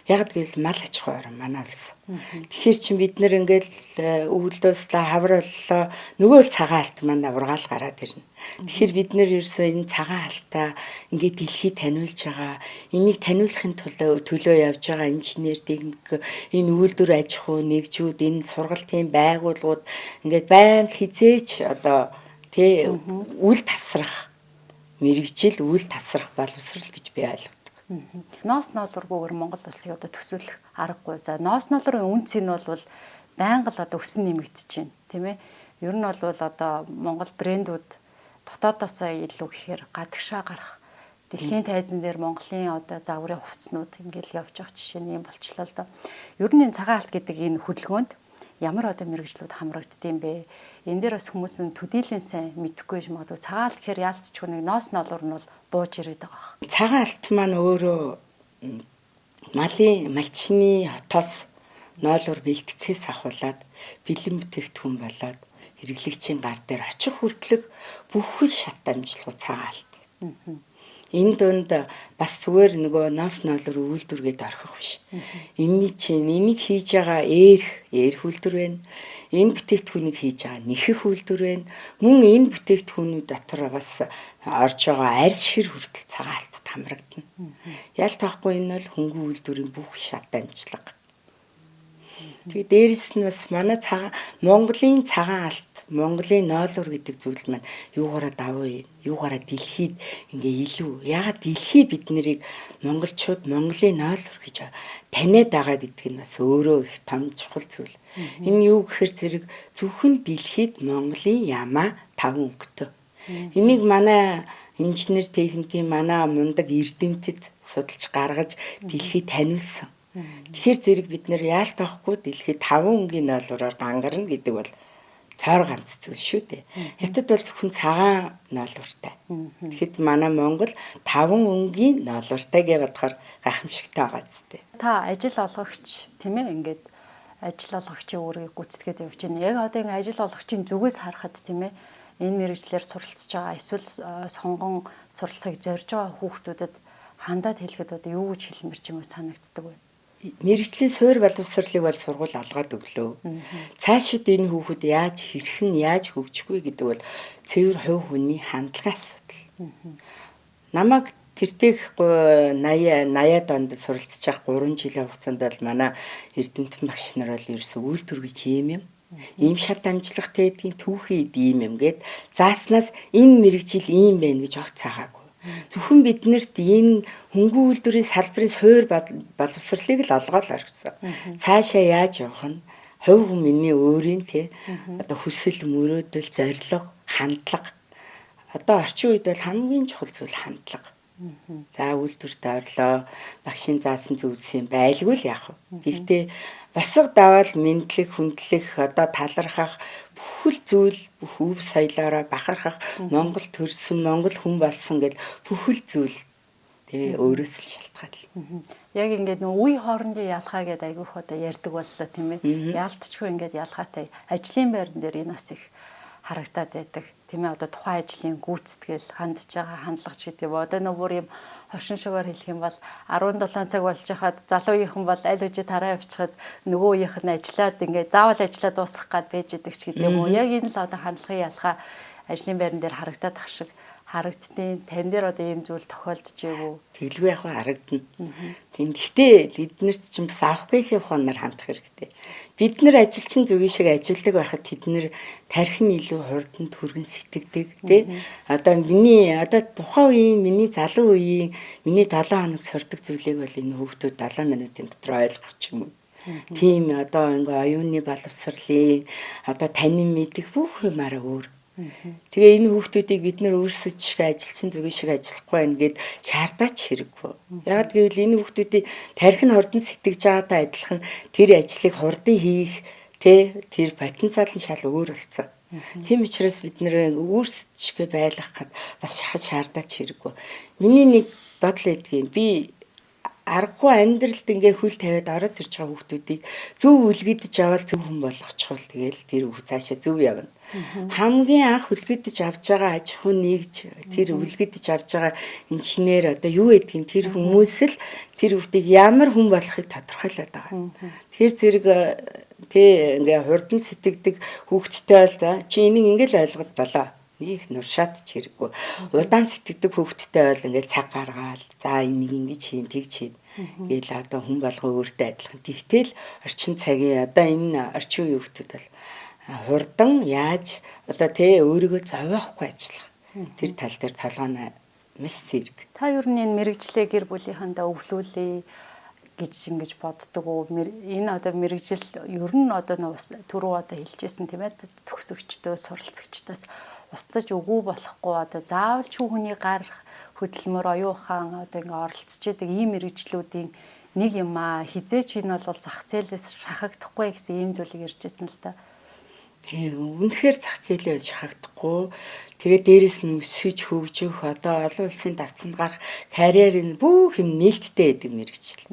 Яг гэвэл мал аж ахуй орн манай улс. Тэгэхээр чин бид нэр ингээл өвлөөслөө хаврууллаа нөгөө л цагаан алт маань ургаал гараад ирнэ. Тэгэхээр бид нэр ерөөсөө энэ цагаан алтаа ингээд дэлхийд таниулж байгаа. Энийг таниулахын төлөө явж байгаа инженер техник энэ үйлдвэр аж ахуй нэгжүүд энэ сургалтын байгууллагууд ингээд байн хизээч одоо үл тасрах мэргэжил үл тасрах боловсрал гэж би ойлгодог. Ноос ноолургүйгээр Монгол улсыг одоо төсөөлөх аргагүй. За ноос ноолурын үнц нь бол байнга л одоо өсөн нэмэгдэж байна, тийм ээ. Ер нь бол одоо Монгол брэндүүд дотоодоосоо илүү гэхээр гадагшаа гарах дэлхийн тайзан дээр Монголын одоо загварын хувцснууд ингээл явж байгаа жишээ нь юм болчлоо л доо. Ер нь энэ цагаан алт гэдэг энэ хөдөлгөөнд ямар одоо мэргэжлүүд хамрагддсан бэ? Энэ дээр бас хүмүүс нь төдийлэн сайн мэдэхгүй юм магадгүй. Цагаан алт гэхээр яалтчгүй нэг ноос ноолур нь бол бууж ирээд байгаа. Цагаан алт маань өөрөө малчны хотоос ноолур бэлтгэхээс ахуулаад бэлэн бүтээгдэхүүн болоод хэрэглэгчийн гар дээр очих хүртэлх бүх шат амжилгууд цагаан алт. Энэ дунд бас зүгээр нөгөө ноос ноолор үйлдвэргээд орхих биш. Энийг хийж байгаа эерх үйлдвэр байна. Энэ бүтээгдэхүүнийг хийж байгаа нэхэх үйлдвэр байна. Мөн энэ бүтээгдэхүүнүүд дотор бас орж байгаа арьс шир хүртэл цагаан алтад хамрагдана. Ялт байхгүй энэ бол хөнгөн үйлдвэрийн бүх шат амжилга. Тэгээд дээрэс нь бас манай Монголын цагаан алт Монголын ноолуур гэдэг зүйл маань юугаараа давуу юм, юугаараа дэлхийд ингээ илүү. Ягаад дэлхий бид нарыг монголчууд Монголын ноолуур гэж таниад байгаа гэдэг нь бас өөрөө их том чухал зүйл. Энэ юу гэхээр зэрэг зөвхөн дэлхийд Монголын ямаа 5 өнгөтэй. Энийг манай инженер техникийн манай мундаг эрдэмтэд судалж гаргаж дэлхийд таниулсан. Тэгэхээр зэрэг бид нэр яалт авахгүй дэлхийд 5 өнгийн ноолуураар гангарна гэдэг бол цоор ганц зүйл шүү дээ. Хятад бол зөвхөн цагаан ноолууртай. Тэгэхэд манай Монгол 5 өнгийн ноолууртай гэж бодохоор гайхамшигтай байгаа зү. Та ажил олгогч тийм ээ ингээд ажил олгогчийн үүргийг гүйцэтгээд явж байна. Яг одоо ингээд ажил олгогчийн зүгээс харахад тийм ээ энэ мэрэгчлэр суралцж байгаа эсвэл сонгон суралцахыг зорж байгаа хүүхдүүдэд хандаад хэлэхэд одоо юу гэж хэлмэр ч юм уу санагддаг вэ? Мэргэжлийн суур боловсролыг бол сургууль алгаад өглөө. Цаашид энэ хүүхэд яаж хэрхэн яаж хөгжих вэ гэдэг бол цэвэр хувь хүний хандлагын асуудал. Намайг тэртех 80-80-аад онд суралцж явах 3 жилийн хугацаанд бол манай эрдэмтэн багш нар бол ерөөсөө үйлдвэр гэж юм. Ийм шат амжилттай гэдгийн түүхий ийм юм гээд зааснаас энэ мэргэжил ийм байна гэж огт цаагаагүй. Зөвхөн биднэрт энэ хөнгөн үйлдвэрийн салбарын суур боловсролыг л олгоод орхисон. Цаашаа яаж явах нь хувь хүний өөрийн одоо хүсэл мөрөөдөл, зорилго, хандлага. Одоо орчин үед бол хамгийн чухал зүйл хандлага. За үйлдвэрт орлоо, багшийн заасан зүйлс юм байлгүй л яах вэ? Гэхдээ босго даваал мэдлэг, хүндлэх, одоо талархах бүхэл зүйл бүх өв соёлоороо бахархах, Монгол төрсөн, Монгол хүн болсон гэд бүхэл зүйл өөрөөс л шалтгаална. Яг ингээд нөө үе хоорондын ялгаа гэдэг айгүйх одоо ярьдаг боллоо тийм ээ. Яалтчгүй ингээд ялгаатай ажлын байран дээр энэ бас их харагдаад байдаг. Тийм ээ одоо тухайн ажлын гүйцэтгэл, хандж байгаа хандлага ч гэдэг. Одоо нөө бүр юм хошин шугаар хэлэх юм бол 17 цаг болж хахад залуугийнхан бол аль үжид хараа явчихад нөгөө үеийнх нь ажиллаад ингээд заавал ажиллаа дуусгах гад байж идэг ч гэдэг юм уу. Яг энэ л одоо хандлагын ялгаа ажлын байран дээр харагдаад ах шиг харагдтiin. Тань дээр одоо ийм зүйл тохиолдож байв. Тэглгүй яг харагдана. Тийм гэхдээ биднэрт ч бас авахгүйхээ ухаанаар хандах хэрэгтэй. Бид нар ажилчин зүгийн шиг ажилдаг байхад тэд нэр тархин илүү хурдан түргэн сэтгэдэг тий. Одоо тухайн үеийн миний залуу үеийн миний 7 хоног сурдаг зүйлийг бол энэ хүүхдүүд 7 минутын дотор ойлгох ч юм уу. Тийм одоо ингээ оюуны боловсролын одоо танин мэдих бүх юмараа өөр. Тэгээ энэ хүүхдүүдийг бид нар өөрсдөө шиг ажилсан зүгийн шиг ажиллахгүй байна гэд шаардаач хэрэггүй. Яг гэвэл энэ хүүхдүүдийн тархин хурдан сэтгэж байгаатай адилхан тэр ажлыг хурдан хийх тэр потенциал нь шал өөр болсон. Тийм учраас бид нэр өөрсдөө шиг байлгах гэд бас шахаж шаардаач хэрэггүй. Миний нэг бодол эдгийн би аргагүй амьдралд ингээ хөл тавиад ороод ирж байгаа хүүхдүүдийг зөв үлгэдэж аваад зөв хүн болгочихвол тэгэл тэр хүүхд цаашаа зөв явна. Хамгийн анх үлгэдэж авж байгаа аж ахуй нэгж тэр үлгэдэж авж байгаа инженер одоо юу гэдгийг тэр хүмүүс л тэр хүүхдийг ямар хүн болохыг тодорхойлоод байгаа. Тэгэхээр зэрэг ингээ хурдан сэтгэдэг хүүхдтэй бол чи энийг ингээл ойлгоод болоо. Нэг нуршаад ч хэрэггүй. Удаан сэтгэдэг хүүхдтэй бол ингээл цаг гаргаал. За энийг ингэж хийн, тэгж хийн. Гээл одоо хүн болгоо өөртөө адилхан. Тэгтэл орчин цагийн одоо энэ орчин үеийн хүүхдүүд бол хурдан яаж одоо өөрийгөө зовоохгүй ажиллах. Тэр тал дээр толгойн маш зэрэг. Та юу нэг мэрэгжлээ гэр бүлийнхандаа өвлүүлээ гэж ингэж боддог уу? Энэ одоо мэрэгжил ер нь одоо түрүү одоо хэлжсэн тийм ээ төгсөгчдөө суралцагчдаас устдаж өгөө болохгүй одоо заавал ч хүний гар хөдөлмөр оюун ухаан одоо ингээ оролцож идэг ийм мэрэгжлүүдийн нэг юм хизээч энэ бол зах зээлээс шахагдахгүй гэсэн ийм зүйлийг ярьжсэн л да. Үнэхээр зах зээлээ шахагдахгүй. Тэгээ дээрэс нь өсөж хөгжих одоо олон улсын давцанд гарах карьерийн бүх юм нээлттэй байдаг мэрэгжил.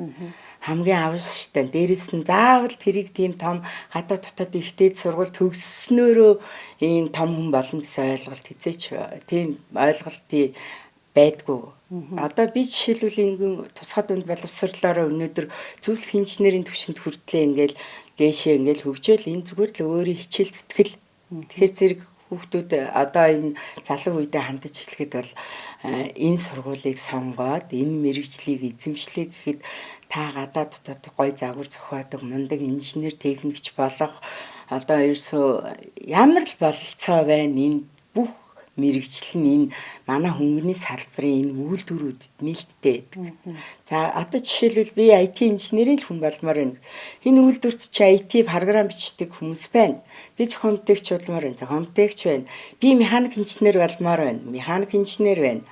Хамгийн авшигтай. Дээрэс нь заавал тэрийг тийм том гадаа дотоод ихтэй сургууль төгссөнөөрөө ийм том хүн болно гэсэн ойлголт хизээч тийм ойлголтыг байдгүй. Одоо би жишээлбэл энэ тусгай дунд боловсрлолоор өнөөдөр зөвлөх инженерийн төвшөнд хүртлээ ингээл дээшээ ингээл хөгжөөл энэ зүгээр л өөрийн хичээл зүтгэл. Тэгэхээр зэрэг Хүүхдүүд одоо энэ залуу үедээ хандаж эхлэхэд бол энэ сургуулийг сонгоод энэ мэрэгжлийг эзэмшлээ гэхэд та гадаад дотоод гой загвар зохиодог мундаг инженер техникч болох одоо ерөөсөө ямар л бололцоо байна энэ бүх мэрэгжил нь энэ манай хөнгөний салбарын энэ үйлдвэрүүдэд нээлттэй байдаг. За одоо жишээлбэл би IT инженерийн хүн болмоор байна. Энэ үйлдвэрт чи IT програм бичдэг хүмүүс байна. Би зохион бүтээгч болмоор байна. Зохион бүтээгч байна. Би механик инженер болмоор байна. Механик инженер байна.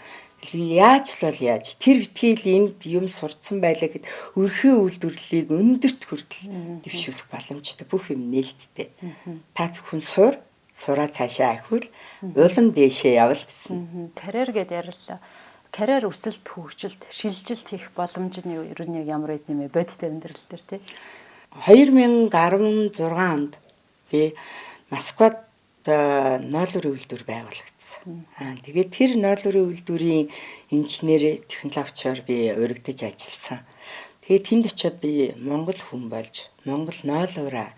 Яаж л бол яаж тэр битгийл энд юм сурцсан байлаа гэд өрхийн үйлдвэрлэлийг өндөрт хүртэл дэвшүүлэх боломжтой бүх юм нээлттэй. Та зөвхөн сураа цаашаа ахвал улам дээшээ явал гэсэн. Карьер гэдээ яриллаа. Карьер өсөлт, хөгжилт, шилжилт хийх боломж нь ер нь ямар байд нэмэ бодит амьдрал дээр тий. 2016 онд би Москвад ноолрын үйлдвэр байгуулагдсан. Тэгээд тэр ноолрын үйлдвэрийн инженер технологичоор би өргөдөж ажилласан. Тэгээд тэнд очиод би Монгол хүн болж Монгол ноолроо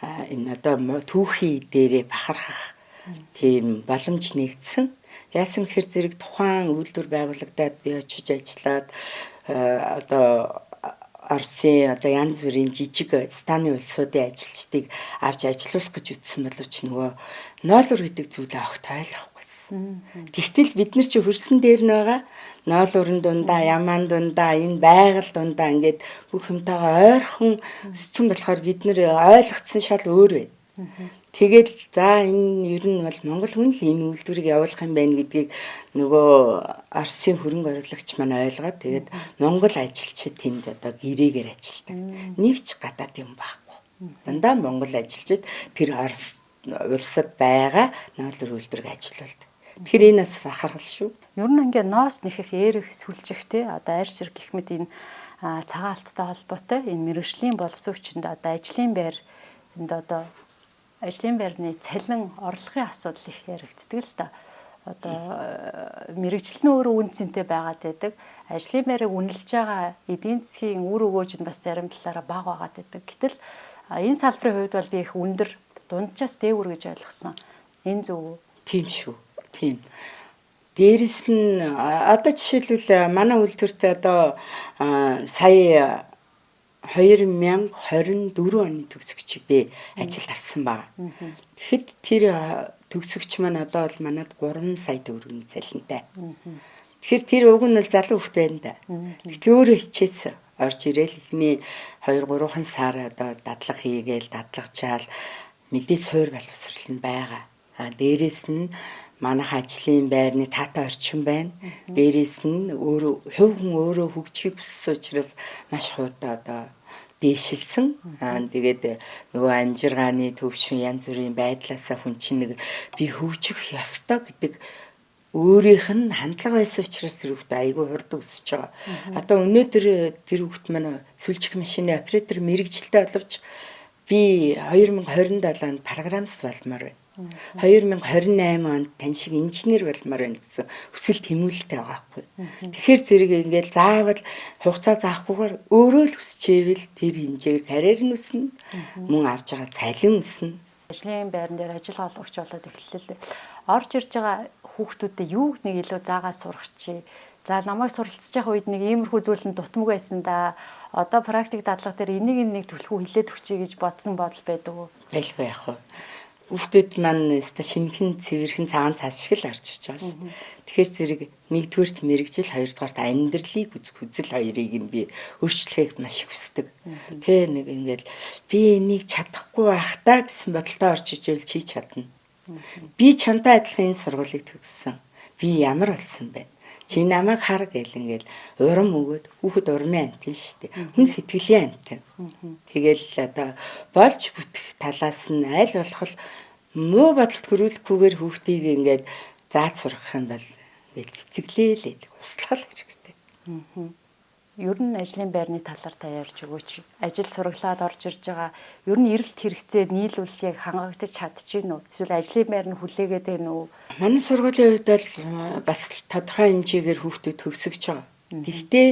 энэ одоо түүхий дээрээ бахархах тийм боломж нэгдсэн. Яасан гэхээр зэрэг тухайн үйлдвэр байгуулагдаад би очиж ажиллаад одоо Оросын одоо янз бүрийн жижиг станы улсуудын ажилчдыг авч ажилуулах гэж үтсэн боловч нөгөө ноолур гэдэг зүйлээ огт ойлгохгүйсэн. Тэгтэл бид нар чи хөрсөн дээр нь байгаа ноолурын дундаа, ямаан дундаа, энэ байгаль дундаа ингээд бүх юмтайгаа ойрхон өссөн болохоор бид нар ойлгоцсон шал өөр байна. Тэгээд за энэ ер нь бол Монгол хүн л энэ үйлдвэрийг явуулах юм байна гэдгийг нөгөө Оросын хөрөнгө оруулагч маань ойлгоод тэгээд Монгол ажилчид тэнд одоо гэрээгээр ажилдаг. Нэг ч гадаад юм байхгүй. Дандаа Монгол ажилчид тэр Орос улсад байгаа ноолур үйлдвэрийг ажилуулдаг. Тэгэхээр энэ бас бахархал шүү. Ер нь ингээ ноос нэхэх эерэг сүлжихтэй одоо арьс шир гэх мэт энэ цагаан алттай холбоотой энэ мэргэжлийн боловсруучинд одоо ажлын байр энд одоо ажлын байрны цалин орлогын асуудал их яригддаг л да. Одоо мэргэжил нь өөрөө үн цэнтэй байгаад байдаг. Ажлын байрыг үнэлж байгаа эдийн засгийн үр өгөөж нь бас зарим талаараа бага байгаад байдаг. Гэтэл энэ салбарын хувьд бол би их өндөр дунджаас дээгүр гэж ойлгосон. Энэ зөв үү? Тийм шүү. Тийм. Дээрэс нь одоо жишээлбэл манай үйлдвэрт одоо сая 2024 оны төгсөгчийг би ажилд авсан баг. Тэгэхэд тэр төгсөгч маань одоо бол манад 3 сая төгрөгийн цалинтай. Тэгэхээр тэр уг нь л залуу хөлт байна да. Гэтэл өөрөө хичээсэн. Орж ирээл ихний 2-3 сар одоо дадлага хийгээл дадлагчаал мэдээ суур боловсрол нь байгаа. Дээрэс нь манайх ажлын байрны таатай орчин байна. Дээрээс нь хувь хүн өөрөө хөгжихийг хүссэн учраас маш хурдан одоо дээшилсэн. Тэгээд нөгөө амжиргааны төвшин янз бүрийн байдлаасаа хүн чинь нэг би хөгжих ёстой гэдэг өөрийнх нь хандлага байсан учраас тэр хүүхд айгүй хурдан өсөж байгаа. Одоо өнөөдөр тэр хүүхд маань сүлжих машины оператор мэрэгжилтэй боловч би 2027 онд программист болмоор байна. 2028 онд тань шиг инженер болмоор байна гэсэн хүсэл тэмүүлэлтэй байгаа байхгүй. Тэгэхээр зэрэг ингээд заавал хугацаа заахгүйгээр өөрөө л хүсчээвэл тэр хэмжээгээр карьер нь өснө, мөн авж байгаа цалин өснө. Ажлын байран дээр ажил олгогч болоод эхэллээ. Орж ирж байгаа хүүхдүүдэд юу нэг илүү заагаа сурах чи. За намайг суралцж байгаа үед нэг иймэрхүү зүйл нь дутмаг байсан да. Одоо практик дадлага дээр энийг нэг түлхүү хилээд өгчий гэж бодсон бодол байдаг уу? Байлгүй яах вэ? Хүүхдүүд маань өстой шинхэн цэвэрхэн цагаан цаас шиг л орж ирж байгаа шүү дээ. Тэгэхээр зэрэг нэгдүгээрт мэрэгжил, хоёрдугаарт амьдралыг үзэл хоёрыг нь би өөрчлөхийг маш их хүсдэг. Тэ нэг ингээд би энийг чадахгүй байх та гэсэн бодолтой орж ижил чи чадна. Би чамтай адилхан энэ сургуулийг төгссөн. Би ямар болсон бэ? Чи намайг хар гэл ингээл урам өгөөд хүүхэд урмын амтэн шүү дээ. Хүн сэтгэлийн амтэн. Тэгэл одоо болж бүтэх талаас нь аль болох муу бодолд хүрүүлэхгүйгээр хүүхдийг ингээд зааж сургах юм бол ингээд цэцэглээлээд услах хэрэгтэй. Ер нь ажлын байрны талаар та ярьж өгөөч. Ажил сургалаад орж ирж байгаа ер нь эрэлт хэрэгцээ нийлүүлэлийг хангагдаж чадчихэв үү? Эсвэл ажлын байр нь хүлээгээд байна уу? Манай сургуулийн хувьд бол бас тодорхой хэмжээгээр хүүхдүүд төгсөж байгаа. Гэхдээ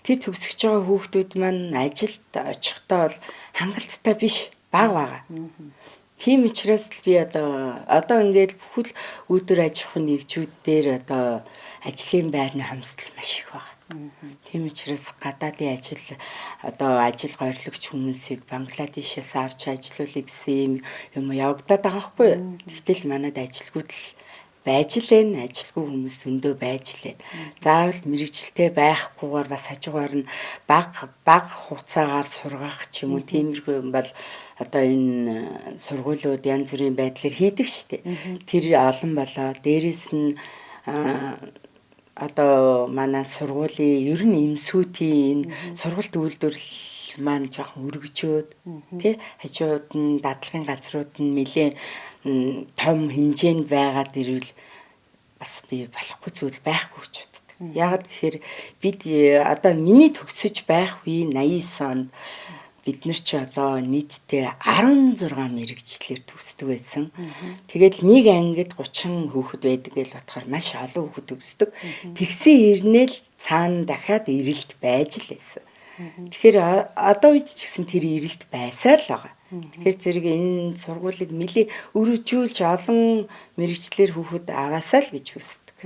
тэр төгсөж байгаа хүүхдүүд маань ажилд очихдоо бол хангалттай биш, бага байгаа. Тийм учраас л би одоо ингээд бүхэл өдөр аж ахуйн нэгжүүд дээр одоо ажлын байрны хомсдол маш их байна. Тийм учраас гадаадын ажил ажил гойрлогч хүмүүсийг Бангладешээс авч ажилуулъя гэсэн юм явагдаад байгаа хгүй юу. Гэтэл манайд ажилгүйд л байж л энэ ажилгүй хүмүүс өндөө байж л. Заавал мэрэгчлээ байхгүйгээр бас хажуугаар нь баг хугацаагаар сургах ч юм уу тиймэрхүү юм бол одоо энэ сургуулиуд янз бүрийн байдлаар хийдэг штеп. Тэр олон болоо дээрэс нь одоо манай сургуулийн ер нь эмсүүдийн сургалт үйлдвэрлэл маань жоохон өргөжөөд тий хажууд нь дадлагын газрууд нь нэлээд том хэмжээнд байгаад ирвэл бас би болохгүй зүйл байхгүй ч боддог. Яг тэгэхээр бид одоо миний төгсөж байх үеийн 89 онд бид нар ч одоо нийтдээ 16 мэрэгчлэр төгсдөг байсан. Тэгээд нэг ангид 30 хүүхэд байдаг гэж бодохоор маш олон хүүхэд төгсдөг. Тэгсэн ирнэл цаана дахиад ирэлт байж л байсан. Тэгэхээр одоо үед ч гэсэн тэр ирэлт байсаар л байгаа. Тэгэхээр зэрэг энэ сургуулийг нэлээд өргөжүүлж олон мэрэгчлэр хүүхэд аваасаа л гэж хүсдэг.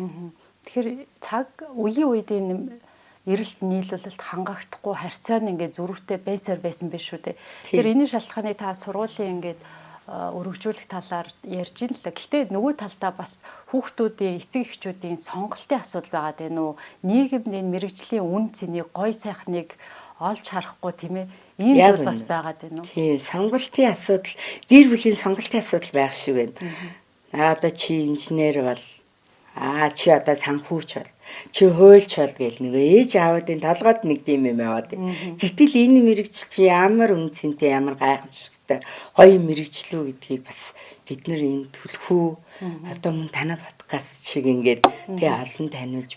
Тэгэхээр цаг үеийн үед энэ эрэлт нийлүүлэлт хангаагдахгүй харьцааны ингээд зөрүүтэй байсаар байсан биш үү те. Тэгэхээр энэ шалтгааны та сургуулийн ингээд өргөжүүлэх талаар ярьж ин л. Гэхдээ нөгөө талдаа бас хүүхдүүдийн эцэг эхчүүдийн сонголтын асуудал байгаа дээ нүү. Нийгэмд энэ мэрэгжлийн үн цэнийг гой сайхныг олж харахгүй тийм ээ. Ийм зүйл бас байгаа дээ нүү. Тийм, сонголтын асуудал, гэр бүлийн сонголтын асуудал байх шиг байна. Одоо чи инженер бол чи одоо санхүүч бол чи хуульч бол гэл нэг ээж аавуудын толгойд нэг тийм юм яваад. Гэтэл энэ мэрэгчлэл ямар үнцэнтэй ямар гайхамшигтай гоё мэрэгчлүү гэдгийг бас бид нар энэ төлхөө одоо мөн танай подкаст шиг ингээд тий олон таниулж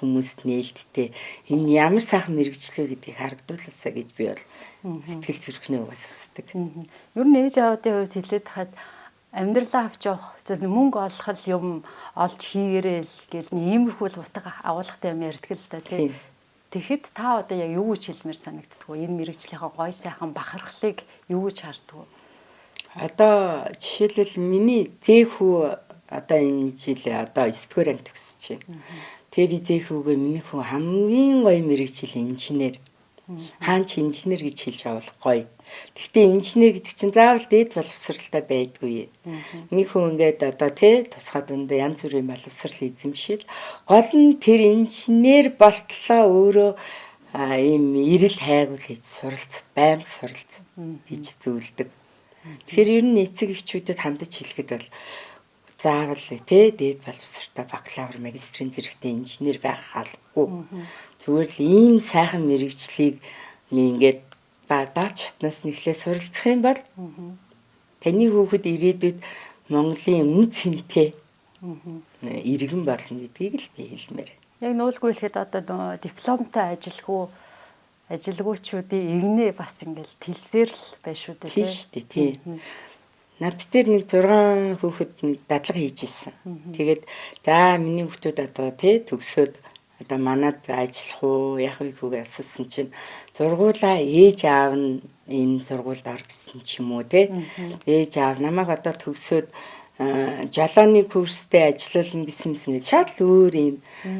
хүмүүст нээлттэй энэ ямар сайхан мэрэгчлүү гэдгийг харагдуулаасаа гэж би бол сэтгэл зүрхнээ угаас хүсдэг. Ер нь ээж аавуудын хувьд хэлээд хаад амьдралаа авч явах мөнгө олох юм олж хийгээрэл гэр иймэрхүү л утга агуулгатай юм ярьдаг л да тий. Тэгэхэд та одоо яг юу гэж хэлмээр санагддаг вэ? Энэ мэрэгжлийнхаа гой сайхан бахархлыг юу гэж харддаг вэ? Одоо жишээлбэл миний зэхүү одоо энэ жил одоо 9-р анги төгсөж байна. Тэгээ би зэхүүгээ миний хүн хамгийн гоё мэрэгжил инженер. Хаан ч инженер гэж хэлж авах гоё. Гэхдээ инженер гэдэг чинь заавал дээд боловсралтай байдгүй. Нэг хүн ингээд одоо тий тусгай дунд янз бүрийн боловсрал эзэмшил. Гол нь тэр инженер болтлоо өөрөө ийм эрэл хайгуул хийж суралц, байнга суралц гэж зөвлөдөг. Тэгэхээр ер нь эцэг эхчүүдэд хандаж хэлэхэд бол заавал тий дээд боловсралтай бакалавр, магистрийн зэрэгтэй инженер байх албагүй. Зүгээр л ийм сайхан мэрэгчлийг ингээд доод шатнаас нэхлээ суралцах юм бол таны хүүхэд ирээдүйд Монголын үн цэнтэй иргэн болно гэдгийг л би хэлмээр. Яг нуулгүй хэлэхэд одоо дипломтой ажилгүйчүүдийн игнээ бас ингээл тэлсээр л байна шүү дээ. Тийм шүү дээ тий. Над дээр нэг 6 хүүхэд нэг дадлага хийж ирсэн. Тэгээд за миний хүүхдүүд одоо тий төгсөөд одоо манад ажиллах уу яах вэ гэхээ асуусан чинь зургуулаа ээж аав нь энэ сургуульд ор гэсэн ч юм уу те ээж аав намайг одоо төгсөөд жолооны курстэй ажиллуулна гэсэн мэт шал өөр юм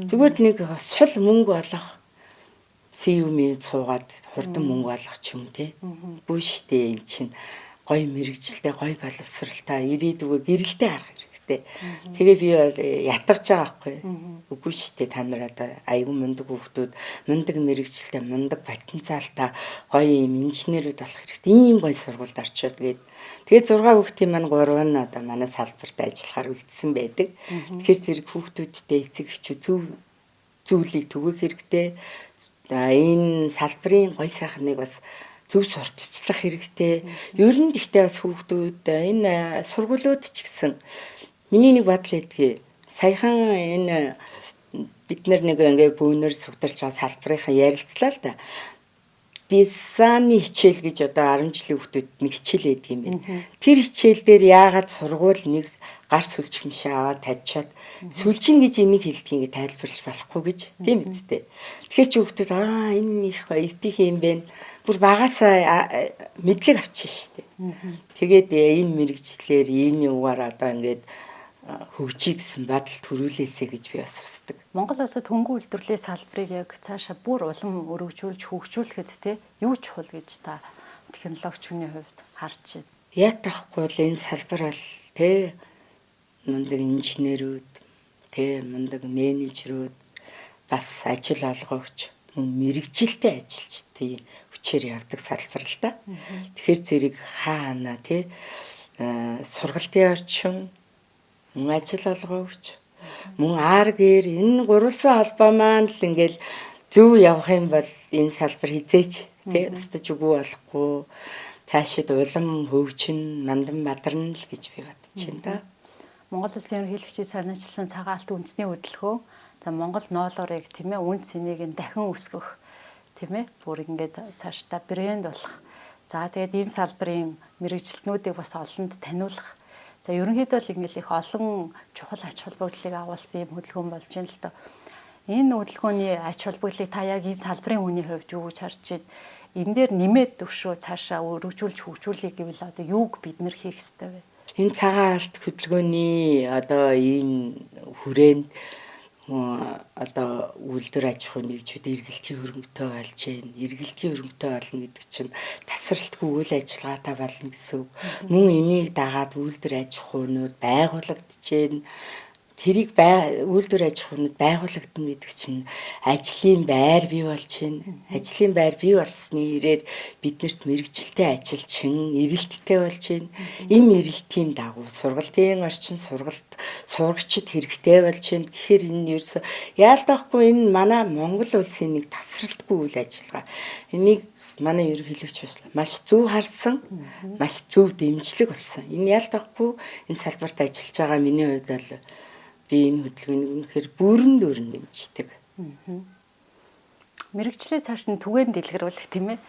зүгээр нэг сул мөнгө олох CV-м цуугаад хурдан мөнгө олох ч юм те бүү штэ эн чинь гоё мэрэгжилтэй гоё боловсралтай ирээдүгөө гэрэлтэй харах хэрэгтэй. Тэгээ би бол ятгаж байгаа байхгүй. Үгүй шүү дээ та нар одоо аягүй мундаг хүүхдүүд, мундаг мэрэгжилтэй, мундаг потенциалтай гоё юм инженерүүд болох хэрэгтэй. Ийм гоё сургуульд орчоод гээд. Тэгээ 6 хүүхдийн маань 3 нь одоо манай салбарт ажиллахаар үлдсэн байдаг. Тэгэхээр зэрэг хүүхдүүдтэй эцэг эхчүүд зүйлийг түгэх хэрэгтэй. Энэ салбарын гоё сайхныг бас зөв сурталчлах хэрэгтэй. Ер нь гэхдээ бас хүүхдүүд энэ сургуулиуд ч гэсэн миний нэг бодол өгдөгий. Саяхан энэ бид нар нэг ингээ бүүнээр сугтарч байгаа салбарынхаа ярилцлаа л да. Дизайны хичээл гэж одоо 10 жилийн хүүхдүүд нэг хичээл байдаг юм байна. Тэр хичээл дээр яагаад сургууль нэг гар сүлжмшээ аваад тавьчаад сүлжин гэж энийг хэлдэг ингээ тайлбарлаж болохгүй гэж тийм үстэй. Тэгэхээр чи хүүхдүүд энэ их гоё итих юм бэ. бүр багасаа мэдлэг авчихсан шүү дээ. Тэгээд энэ мэрэгчлэр энэ юугаар одоо ингээд хөгжиж гэсэн бодолд төрүүлээсэй гэж би бас хүсдэг. Монгол улсад хөнгөн үйлдвэрлэлийн салбарыг яг цаашаа бүр улам өргөжүүлж хөгжүүлэхэд те юу чухал гэж та технологич хүний хувьд харж байна. Яатахгүй л энэ салбар бол те мундаг инженерүүд те мундаг менежерүүд бас ажил олгогч мэрэгжилтэй ажилчдын хүчээр явдаг салбар л да. Тэгэхээр зэрэг хаана те сургалтын орчин мөн ажил олгогч мөн ар-гэр энэ гурван холбоо маань л ингээл зөв явах юм бол энэ салбар хизээч тий өстөж үгүй болохгүй цаашид улам хөгжин мандан мадарна л гэж би бодож байна да. Монгол Улсын ерөнхийлөгчийн санаачилсан цагаалт үндэсний хөдөлгөөн за Монгол ноолорыг тийм ээ үн цэнийг нь дахин өсгөх тийм ээ бүр ингээд цаашдаа брэнд болох. За тэгээд энэ салбарын мэрэгчлэнүүдийг бас олонд таниулах. За ерөнхийдөө л ингээд их олон чухал ач холбогдлыг агуулсан юм хөдөлгөөн болж байна л доо. Энэ хөдөлгөөний ач холбогдлыг та яг энэ салбарын хүний хувьд юу гэж харж байна? Энэ дээр нэмээд төвшөө цаашаа өргөжүүлж хөгжүүлэх гэвэл одоо юуг бид нэр хийх ёстой вэ? Энэ цагаан алт хөдөлгөөний одоо энэ хүрээнд одоо үйлдвэр аж ахуйн нэгжүүд эргэлтийн хөрөнгөтэй болж байна. Эргэлтийн хөрөнгөтэй болно гэдэг чинь тасралтгүй үйл ажиллагаатай болно гэсэн үг. Мөн энийг дагаад үйлдвэр аж ахуйнууд байгуулагдчихээн. Тэрийг үйлдвэр аж ахуйнууд байгуулагдана гэдэг чинь ажлын байр бий болж байна. Ажлын байр бий болсны хэрээр биднэрт мэрэгчлээ ажилчин эрэлттэй болж байна. Энэ эрэлтийн дагуу сургалтын орчин сурагчид хэрэгтэй болж байна. Тэгэхээр энэ ерөөсөө яалтахгүй энэ манай Монгол улсын нэг тасралтгүй үйл ажиллагаа. Энийг манай ерөнхийлөгч бас маш зөв харсан, маш зөв дэмжлэг болсон. Энэ яалтахгүй энэ салбарт ажиллаж байгаа миний хувьд бол би энэ хөдөлгөөнийг үнэхээр бүрэн дэмждэг. Мэргэжлээ цааш нь түгээн дэлгэрүүлэх тийм ээ.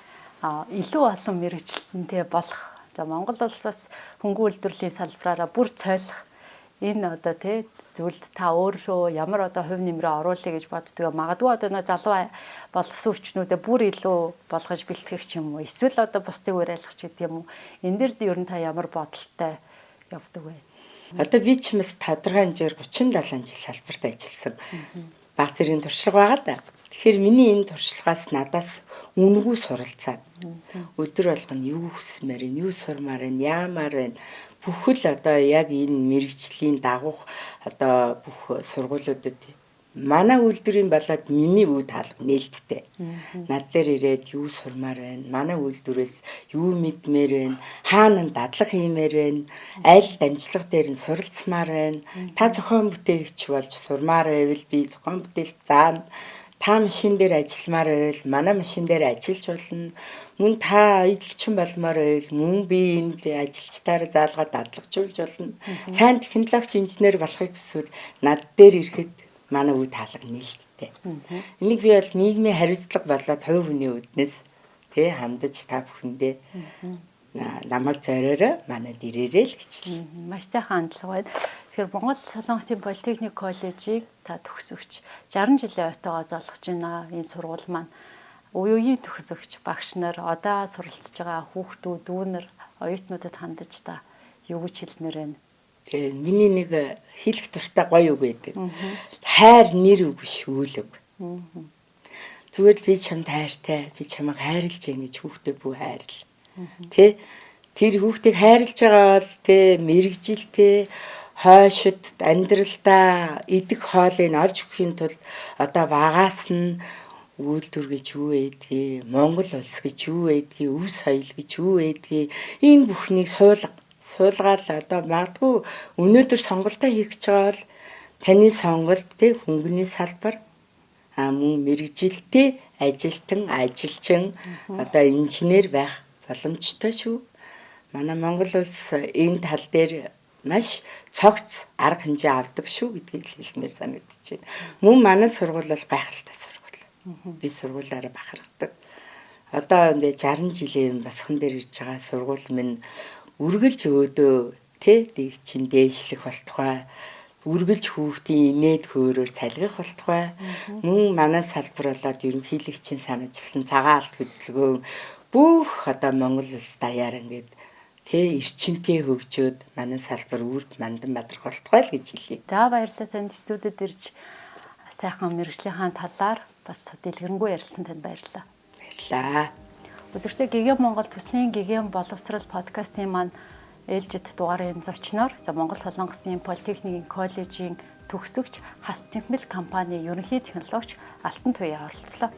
Илүү олон мэргэжлэнтэй болох. За Монгол улсаас хөнгөн үйлдвэрлэлийн салбараараа бүр цойлох. Энэ одоо тий зүйлд та өөрөө ямар одоо хувь нэмрээ оруулъя гэж боддгоо. Магадгүй одоо нэг залуу боловсон хүчнүүдэд бүр илүү болгож бэлтгэх ч юм уу. Эсвэл одоо бусдыг уриалгах ч гэдэг юм уу. Энэ дээр ер нь та ямар бодолтой явдаг вэ? Одоо би ч мэс тодорхой хэмжээр 30-70 жил салбарт ажилласан. Баг зэргийн туршлага байгаа да. Тэгэхээр миний энэ туршлагаас надаас үнэгүй суралцаад өдөр болгоно юу хүсмээр вэ, юу сурмаар вэ, яамаар вэ бүхэл одоо яг энэ мэрэгжлийн дагуух одоо бүх сургуулиудад манай үйлдвэрийн болоод миний үе таалга нээлттэй. Над дээр ирээд юу сурмаар байна? Манай үйлдвэрээс юу мэдмээр байна? Хаана дадлаг хиймээр байна? Аль дамжлага дээр нь суралцмаар байна? Та зохион бүтээгч болж сурмаар байвал би зохион бүтээл заана. Та машин дээр ажилламаар байвал манай машин дээр ажиллаж болно. Мөн та ажилчин болмоор байвал мөн би энд ажилчдаараа заалгаад дадлагжуулж болно. Сайн технологич инженер болохыг хүсвэл над дээр ирэхэд манай үе таалга нээлттэй. Энийг би бол нийгмийн хариуцлага болоод хувь хүний үднэс тий хандаж та бүхэндээ намайг зориорой манад ирээрэй л гэж. Маш сайхан хандлага байна. Тэгэхээр Монгол Солонгосын политехник коллежийг та төгсөгч 60 жилийн ойтойгоо зоолгож байна. Энэ сургууль маань үеийн төгсөгч багш нар одоо суралцж байгаа хүүхдүүд дүүнер оюутнуудад хандаж та юу гэж хэлмээр байна? Тэгээ миний нэг хэлэх дуртай гоё үг байдаг. Хайр нэр үг биш үйл үг. Зүгээр л би чамд хайртай, би чамайг хайрлаж байна гэж хүүхдээ бүү хайрл. Тэ? Тэр хүүхдийг хайрлаж байгаа бол тэ мэрэгжилтэй хойшид амьдралдаа идэх хоолыг олж өхийн тулд одоо багаас нь үйлдвэр гэж юу байдгийг, Монгол улс гэж юу байдгийг, өв соёл гэж юу байдгийг энэ бүхнийг суулгаад одоо магадгүй өнөөдөр сонголтоо хийх гэж байгаа бол таны сонголт тий хөнгөний салбар мөн мэрэгжилтэй ажилтан ажилчин одоо инженер байх боломжтой шүү. Манай Монгол улс энэ тал дээр маш цогц арга хэмжээ авдаг шүү гэдгийг хэлмээр санагдаж байна. Мөн манай сургууль бол гайхалтай сургууль. Би сургуулаараа бахархдаг. Одоо ингээд 60 жилийн босхон дээр ирж байгаа сургууль минь үргэлж өөдөө тий чин дээшлэх болтугай үргэлж хүүхдийн инээд хөөрөөр цалгих болтугай мөн манай салбар болоод ерөнхийлөгчийн санаачилсан цагаан алт хөдөлгөөн бүх одоо Монгол улс даяар ингээд эрчимтэй хөгжөөд манай салбар үрд мандан бадрахолтгой л гэж хэлье. За баярлалаа танд студид ирж сайхан мэргэжлийн талаар бас дэлгэрэнгүй ярилцсан танд баярлалаа. Баярлалаа. Үзэгчдээ ГГ Монгол төслийн ГГ боловсрал подкастын маань ээлжид дугаарын зочноор Монгол Солонгосын Политехникийн коллежийн төгсөгч Хас Тэмхмэл компани ерөнхий технологич Алтан Туяа оролцлоо.